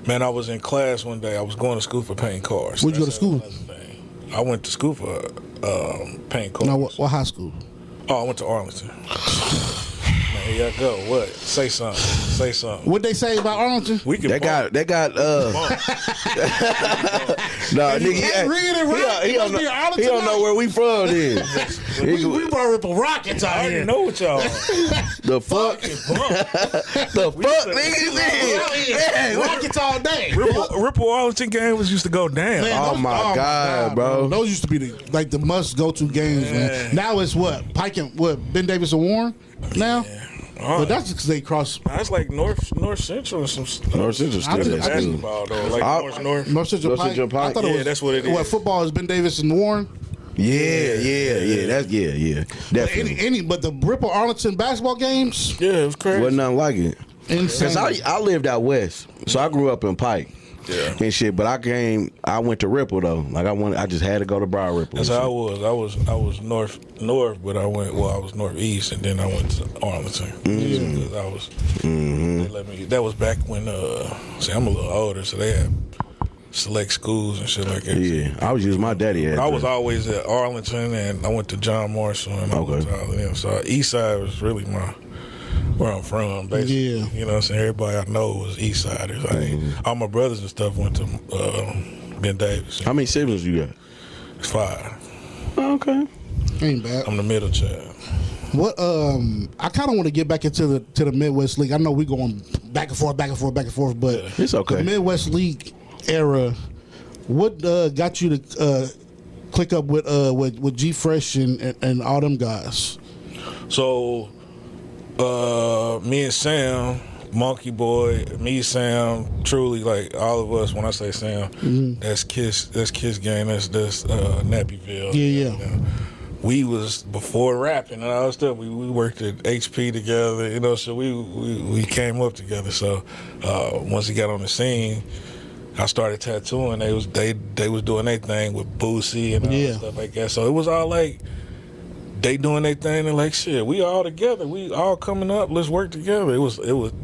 Man, I was in class one day. I was going to school for painting cars. Where'd you go to That's school? another thing. I went to school for painting cars. No, what high school? Oh, I went to Arlington. Man, here y'all go. What? Say something. Say something. What they say about Arlington? We can They got nah, nigga, can't read it right. he It don't must be know, Arlington he don't know night. where we from then. We brought Ripple Rockets I out already here. know what y'all are. The fuck? The fuck, niggas? Hey, Rockets all day. Ripple Arlington games used to go down. Man, Oh my God, bro. Those used to be the must go to games, man. Now it's what Pike and Ben Davis and Warren now. But that's because they cross That's like North Central and some stuff. North Central I still think- is I think- Basketball though, like North. North Central North Central Pike. Pike. I thought it Yeah, was, that's what it What is. football is Ben Davis and Warren. Yeah, definitely. But the Ripple Arlington basketball games, Yeah, it was crazy. Wasn't nothing like it. insane. Cause I lived out west, so I grew up in Pike. Yeah. And shit, but I went to Ripple though. Like I just had to go to Broad Ripple. That's how I was. I was north, but I was northeast, and then I went to Arlington. Because I was. They let me. That was back when. See, I'm a little older, so they had select schools and shit like that. Yeah, I was using my daddy at. I was always at Arlington, and I went to John Marshall, and I went to all of them. So East Side was really where I'm from, basically. Yeah. You know what I'm saying? Everybody I know was East Siders. All my brothers and stuff went to Ben Davis. How many siblings you got? 5. Oh, okay. Ain't bad. I'm the middle child. What I kind of want to get back into the Midwest League. I know we're going back and forth, but It's okay. The Midwest League era. What got you to click up with G Fresh and all them guys? So, me and Sam, Monkey Boy, me, Sam, truly, like all of us. When I say Sam, that's Kiss Gang. That's Nappyville. Yeah. we was before rapping and all that stuff. We worked at HP together, you know. So we came up together. So once he got on the scene, I started tattooing. They was doing their thing with Boosie and all that stuff like that. So it was all like they doing their thing and like shit. We all together. We all coming up. Let's work together. It was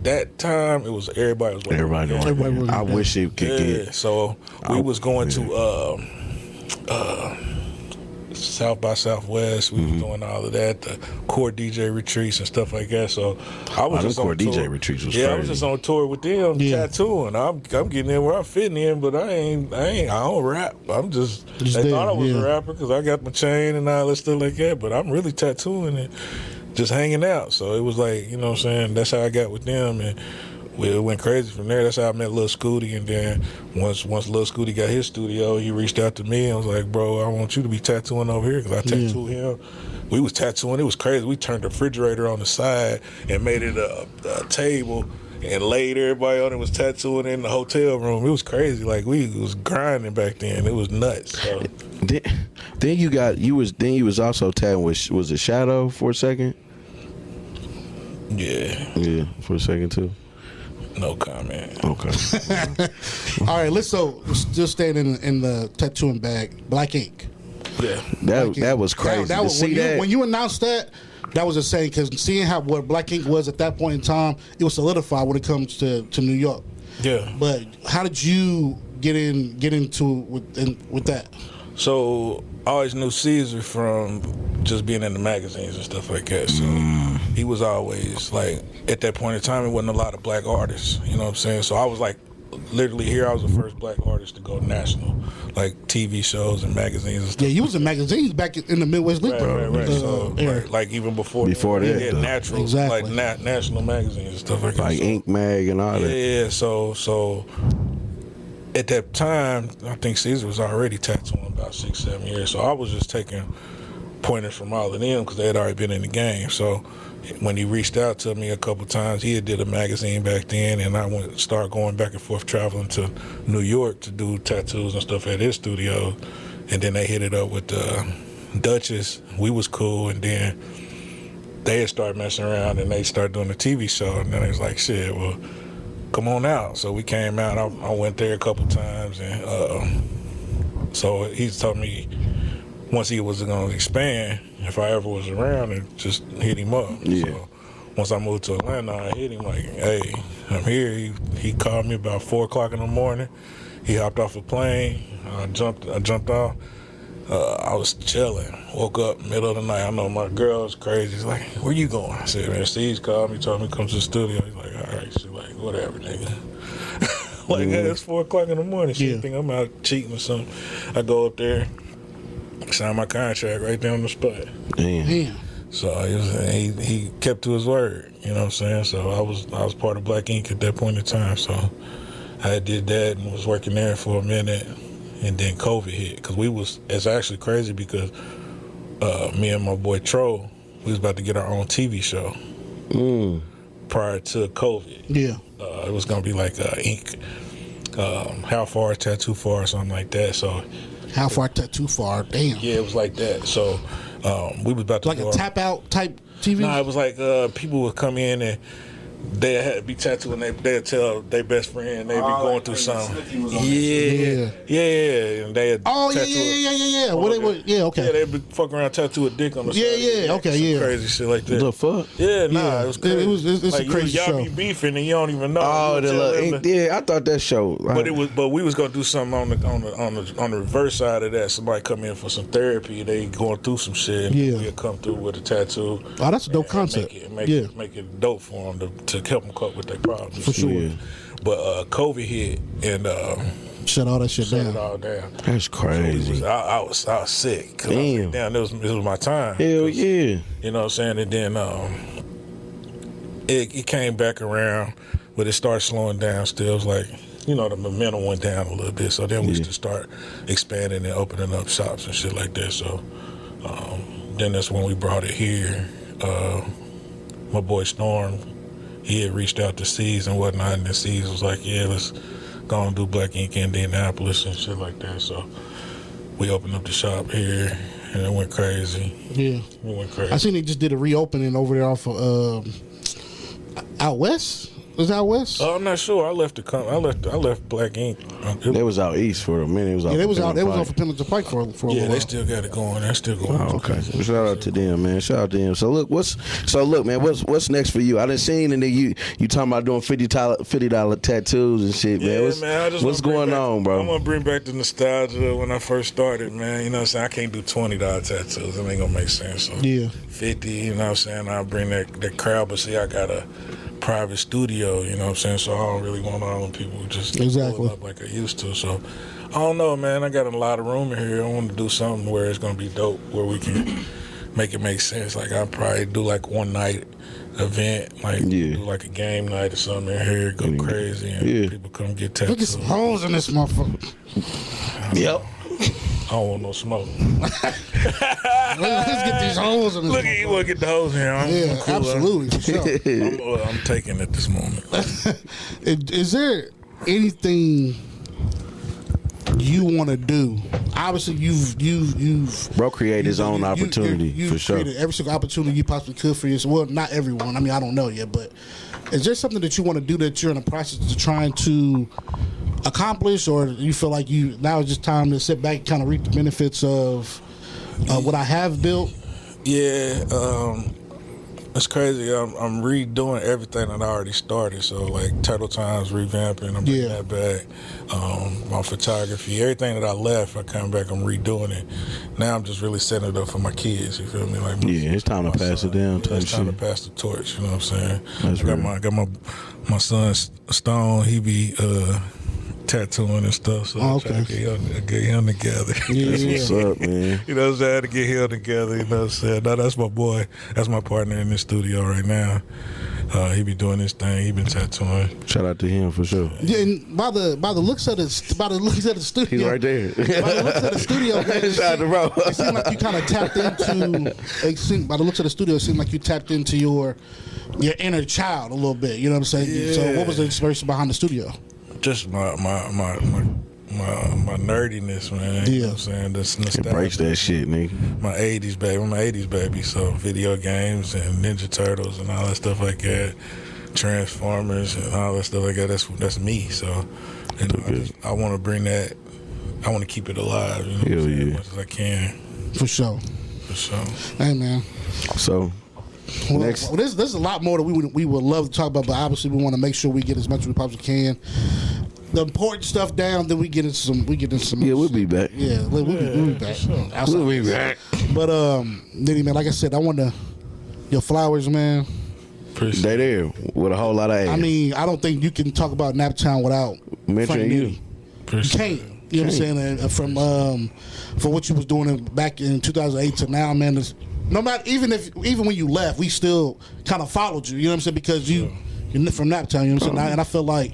that time. It was everybody was working. Everybody. I wish it could get. So we was going to South by Southwest. We was doing all of that, the core DJ retreats and stuff like that. So I was just on core tour. DJ retreats was crazy. I was just on tour with them, tattooing. I'm getting in where I'm fitting in, but I don't rap. I'm just they there, thought I was a rapper because I got my chain and all that stuff like that. But I'm really tattooing and just hanging out. So it was like, you know what I'm saying. That's how I got with them and. It went crazy from there. That's how I met Lil Scooty. And then once Lil Scooty got his studio, he reached out to me and was like, bro, I want you to be tattooing over here because I tattooed him. We was tattooing. It was crazy. We turned the refrigerator on the side and made it a table and laid everybody on it, was tattooing in the hotel room. It was crazy. Like, we was grinding back then. It was nuts. So. Then you was also tattooing with, was it Shadow for a second? Yeah, for a second too. No comment. Okay. All right, let's just staying in the tattooing bag. Black ink. Yeah, that was crazy. That was, when you announced that was insane because seeing what Black Ink was at that point in time, it was solidified when it comes to New York. Yeah. But how did you get into with that? So I always knew Caesar from just being in the magazines and stuff like that. So he was always like, at that point in time, it wasn't a lot of black artists. You know what I'm saying? So I was like, literally here, I was the first black artist to go national, like TV shows and magazines and stuff. Yeah, you was in magazines back in the Midwest League, right. So like even before that, yeah, natural, exactly. like national magazines and stuff like that. Like Ink Mag and all that. Yeah. So at that time, I think Caesar was already tattooing about 6-7 years. So I was just taking pointers from all of them because they had already been in the game. So when he reached out to me a couple times, he had did a magazine back then, and I started going back and forth traveling to New York to do tattoos and stuff at his studio. And then they hit it up with Duchess. We was cool, and then they had started messing around, and they started doing a TV show. And then they was like, shit, well, come on out. So we came out. I went there a couple times, and so he told me once he was going to expand, if I ever was around, and just hit him up. Yeah. So once I moved to Atlanta, I hit him like, hey, I'm here. He called me about 4 o'clock in the morning. He hopped off a plane. I jumped off. I was chilling. Woke up middle of the night. I know my girl's crazy. She's like, where you going? I said, man, Steve's called me, told me to come to the studio. He's like, all right. She's like, whatever, nigga. Like, hey, it's 4 o'clock in the morning. She think I'm out cheating or something. I go up there, sign my contract right there on the spot. Damn. So he kept to his word. You know what I'm saying? So I was part of Black Ink at that point in time. So I did that and was working there for a minute. And then COVID hit because it's actually crazy because me and my boy Tro, we was about to get our own TV show prior to COVID. Yeah. It was going to be like Ink, How Far Tattoo Far or something like that. So How Far Tattoo Far? Damn. yeah, it was like that. So we was about to like a tap out type TV? No, it was like people would come in and they had to be tattooed and they'd tell their best friend they'd be going through something. Yeah. And they had yeah. Okay. Yeah, they'd be fucking around tattoo a dick on the side. Okay. Crazy shit like that. The fuck? Yeah, nah, it was crazy. It's like, a crazy y'all show. be beefing and you don't even know. Oh, I thought that show. But we was gonna do something on the reverse side of that. Somebody come in for some therapy, they going through some shit, and we'll come through with a tattoo. Oh, that's a dope concept. Make it dope for them to help them cope with their problems. For sure. Yeah. But COVID hit and shut all that shit shut down. it all down. That's crazy. So I was sick. Damn. It was my time. Hell yeah. You know what I'm saying? And then it came back around, but it started slowing down still. It was like, the momentum went down a little bit. So then we used to start expanding and opening up shops and shit like that. So then that's when we brought it here. My boy Storm, he had reached out to C's and whatnot, and then C's was like, yeah, let's go and do Black Ink in Indianapolis and shit like that. So we opened up the shop here, and it went went crazy. Yeah. We went crazy. I seen they just did a reopening over there off of out west. Was it out west? I'm not sure. I left I left Black Ink. They was out east for a minute. It was out. Yeah, they was out. They was Pike. off of Pendleton Pike for a Yeah, little they while. still got it going. They're still going. Oh, okay. Well, shout out to them, man. Shout out to them. So look, man, what's next for you? I done seen and then you talking about doing $50 tattoos and shit, man. Yeah, man. I just what's wanna bring going on, bro? I'm gonna bring back the nostalgia of when I first started, man. You know what I'm saying? I can't do $20 tattoos. That ain't gonna make sense. So Yeah. 50, you know what I'm saying? I'll bring that crowd, but see, I got a private studio, you know what I'm saying? So I don't really want all them people just Exactly. pull up like I used to. So I don't know, man. I got a lot of room in here. I want to do something where it's gonna be dope, where we can make it make sense. Like I'll probably do like one night event, like do like a game night or something in here, go crazy, and people come get Look at tattoos. some holes in this motherfucker. Yep. I don't want no smoke. Let's get these holes in this. Look at you, want to get the hose here. Yeah, cool, absolutely, for sure. I'm taking it this moment. Is there anything you want to do? Obviously, you've Bro created his own opportunity, you've for sure. created every single opportunity you possibly could for yourself. Well, not everyone. I mean, I don't know yet, but is there something that you want to do that you're in the process of trying to accomplish, or you feel like now it's just time to sit back and kind of reap the benefits of what I have built? Yeah, it's crazy. I'm redoing everything that I already started. So like Turtle Times revamping, I'm bringing that back. My photography, everything that I left, I come back. I'm redoing it. Now I'm just really setting it up for my kids. You feel me? Like It's time to pass it down. Yeah, it's time to pass the torch. You know what I'm saying? I got my son Stone. He be tattooing and stuff. So I'm trying to get him together. That's what's up, man. You know what I'm saying? To get him together, you know what I'm saying? No, that's my boy. That's my partner in the studio right now. He be doing this thing. He been tattooing. Shout out to him for sure. Yeah, and by the looks of the studio, He's right there. By the looks of the studio, man, Shout out to bro. it seemed like you kind of tapped into. By the looks of the studio, it seemed like you tapped into your inner child a little bit. You know what I'm saying? Yeah. So, what was the inspiration behind the studio? Just my nerdiness, man. You know what I'm saying? This nostalgia. Embrace that shit, nigga. My 80s baby. I'm an 80s baby. So video games and Ninja Turtles and all that stuff like that. Transformers and all that stuff like that. That's me. So I want to bring that. I want to keep it alive. You know, as much as I can. For sure. Hey, man. So. Next. Well, there's a lot more that we would love to talk about, but obviously we want to make sure we get as much as we possibly can. The important stuff down, then we get into some. Yeah, we'll be back. Yeah, we'll be back. We'll be back. But Nitty, man, like I said, I want your flowers, man. They there with a whole lot of ass. I mean, I don't think you can talk about Naptown without mentioning you. You can't. You know what I'm saying? And from what you was doing back in 2008 to now, man. No matter even when you left, we still kind of followed you. You know what I'm saying? Because you're from Naptown. You know what I'm saying? And I feel like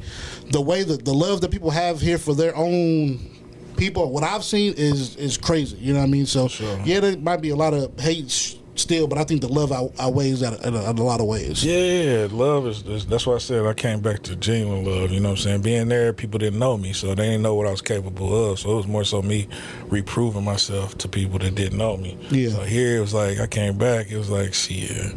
the way that the love that people have here for their own people, what I've seen is crazy. You know what I mean? So yeah, there might be a lot of hate still, but I think the love outweighs that in a lot of ways. Yeah, love is that's why I said I came back to genuine love. You know what I'm saying? Being there, people didn't know me, so they didn't know what I was capable of. So it was more so me reproving myself to people that didn't know me. Yeah. So here it was like I came back. It was like, shit.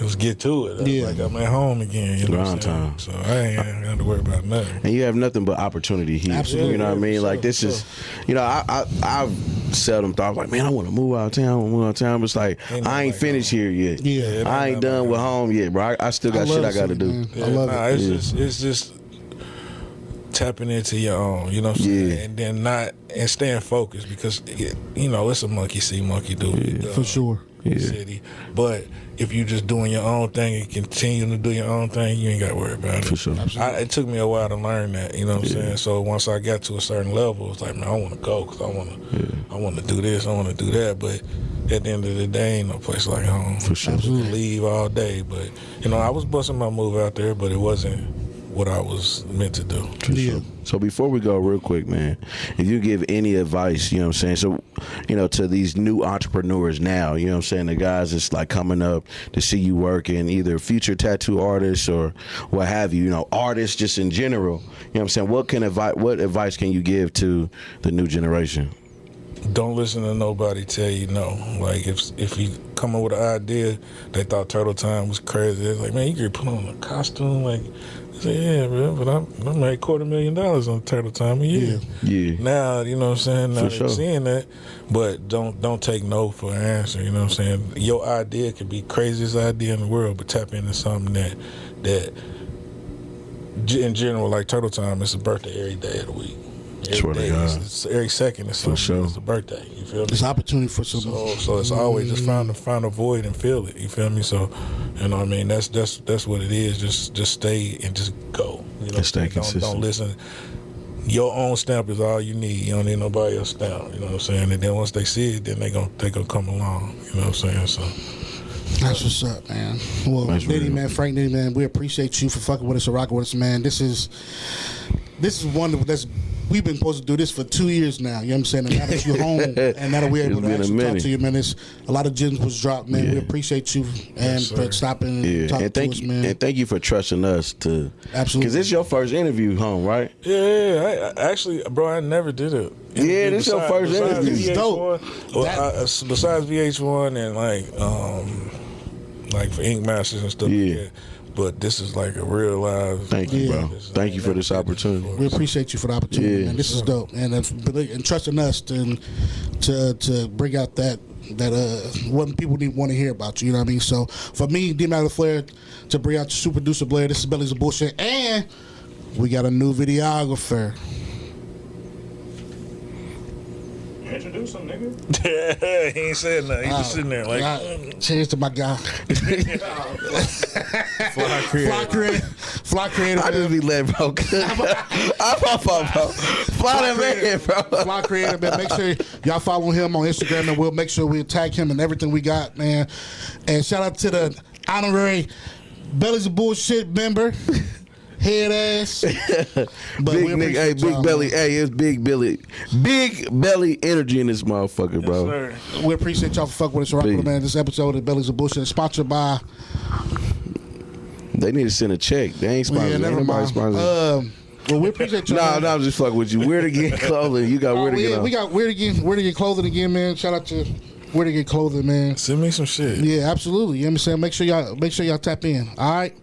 Let's get to it. Yeah. Like I'm at home again. You know what I'm Grind saying? time. So I ain't got to worry about nothing. And you have nothing but opportunity here. Absolutely. You know what I mean? Like this is, you know, I've seldom thought like, man, I want to move out of town. But it's like I ain't finised here yet. Yeah. I ain't done with home yet, bro. I still got shit I got to do. Man. Yeah, I love it. It's just tapping into your own, you know what I'm saying? And then and staying focused because, it's a monkey see, monkey do. For sure. City. But if you just doing your own thing and continue to do your own thing, you ain't got to worry about it. For sure. It took me a while to learn that, you know what I'm saying? So once I got to a certain level, it's like, man, I want to go because I want to do this, I want to do that. But at the end of the day, ain't no place like home. For sure. I can leave all day. But, I was busting my move out there, but it wasn't what I was meant to do. Sure. So before we go real quick, man, if you give any advice, you know what I'm saying, so, to these new entrepreneurs now, you know what I'm saying, the guys that's like coming up to see you working, either future tattoo artists or what have you, artists just in general, you know what I'm saying, what advice can you give to the new generation? don't listen to nobody tell you no. Like if you come up with an idea, they thought Turtle Time was crazy. They're like, man, you could put on a costume. Like, I said, yeah, bro, but I made $250,000 on Turtle Time a year. Yeah. Now, you know what I'm saying? Now For they're sure. seeing that, but don't take no for an answer. You know what I'm saying? Your idea could be craziest idea in the world, but tap into something that in general, like Turtle Time, it's a birthday every day of the week. Swear to God. It's every second is something. sure. It's a birthday. You feel me? There's opportunity for some. So it's always just find a void and feel it. You feel me? So, you know what I mean? That's what it is. Just stay and just go. You know, And stay consistent. Don't listen. Your own stamp is all you need. You don't need nobody else's stamp. You know what I'm saying? And then once they see it, then they gonna come along. You know what I'm saying? So. That's what's up, man. Well, That's Nitty, real. man, Frank Nitty, man, we appreciate you for fucking with us and rocking with us, man. This is one that's we've been supposed to do this for 2 years now. You know what I'm saying? And now that you're home and now that we're able It's to been a actually talk minute. to you, man, a lot of gems was dropped, man. Yeah. We appreciate you and sir. for stopping and Yeah, talking and to thank us, you, man. and thank you for trusting us to. Absolutely. Because it's your first interview home, right? Yeah. I actually, bro, I never did it. Yeah, this your first interview. It's dope. Besides VH1 and like for Ink Masters and stuff. Yeah. Like that. But this is like a real live. Thank you, Yeah. bro. Thank you for this opportunity. We appreciate you for the opportunity, Yeah. man. This is dope, and trusting us to bring out that what people want to hear about you. You know what I mean? So for me, D Matter Flair, to bring out the super producer Blair. This is Bellies of Bullshit, and we got a new videographer. Introduce him, nigga. He ain't said nothing. He just sitting there like. Cheers to my guy. Fly creator. I just be letting bro cook. I'm off, bro. Fly that man, bro. Fly creator, man. Make sure y'all follow him on Instagram, and we'll make sure we tag him and everything we got, man. And shout out to the honorary Bellies of Bullshit member. Head ass. But Big we nigga, hey, appreciate big y'all, belly, man. hey, it's big belly energy in this motherfucker, bro. Sir. We appreciate y'all for fucking with us, rocking Big. with, man. This episode of Bellies of Bullshit is sponsored by. They need to send a check. They ain't sponsored. Yeah, Ain't never nobody mind. sponsored. Well, we appreciate y'all. No, man. I'm just fucking with you. Where to get clothing? You got where to get yeah, on. we got where to get clothing again, man. Shout out to where to get clothing, man. Send me some shit. Yeah, absolutely. You know what I'm saying? Make sure y'all tap in. All right.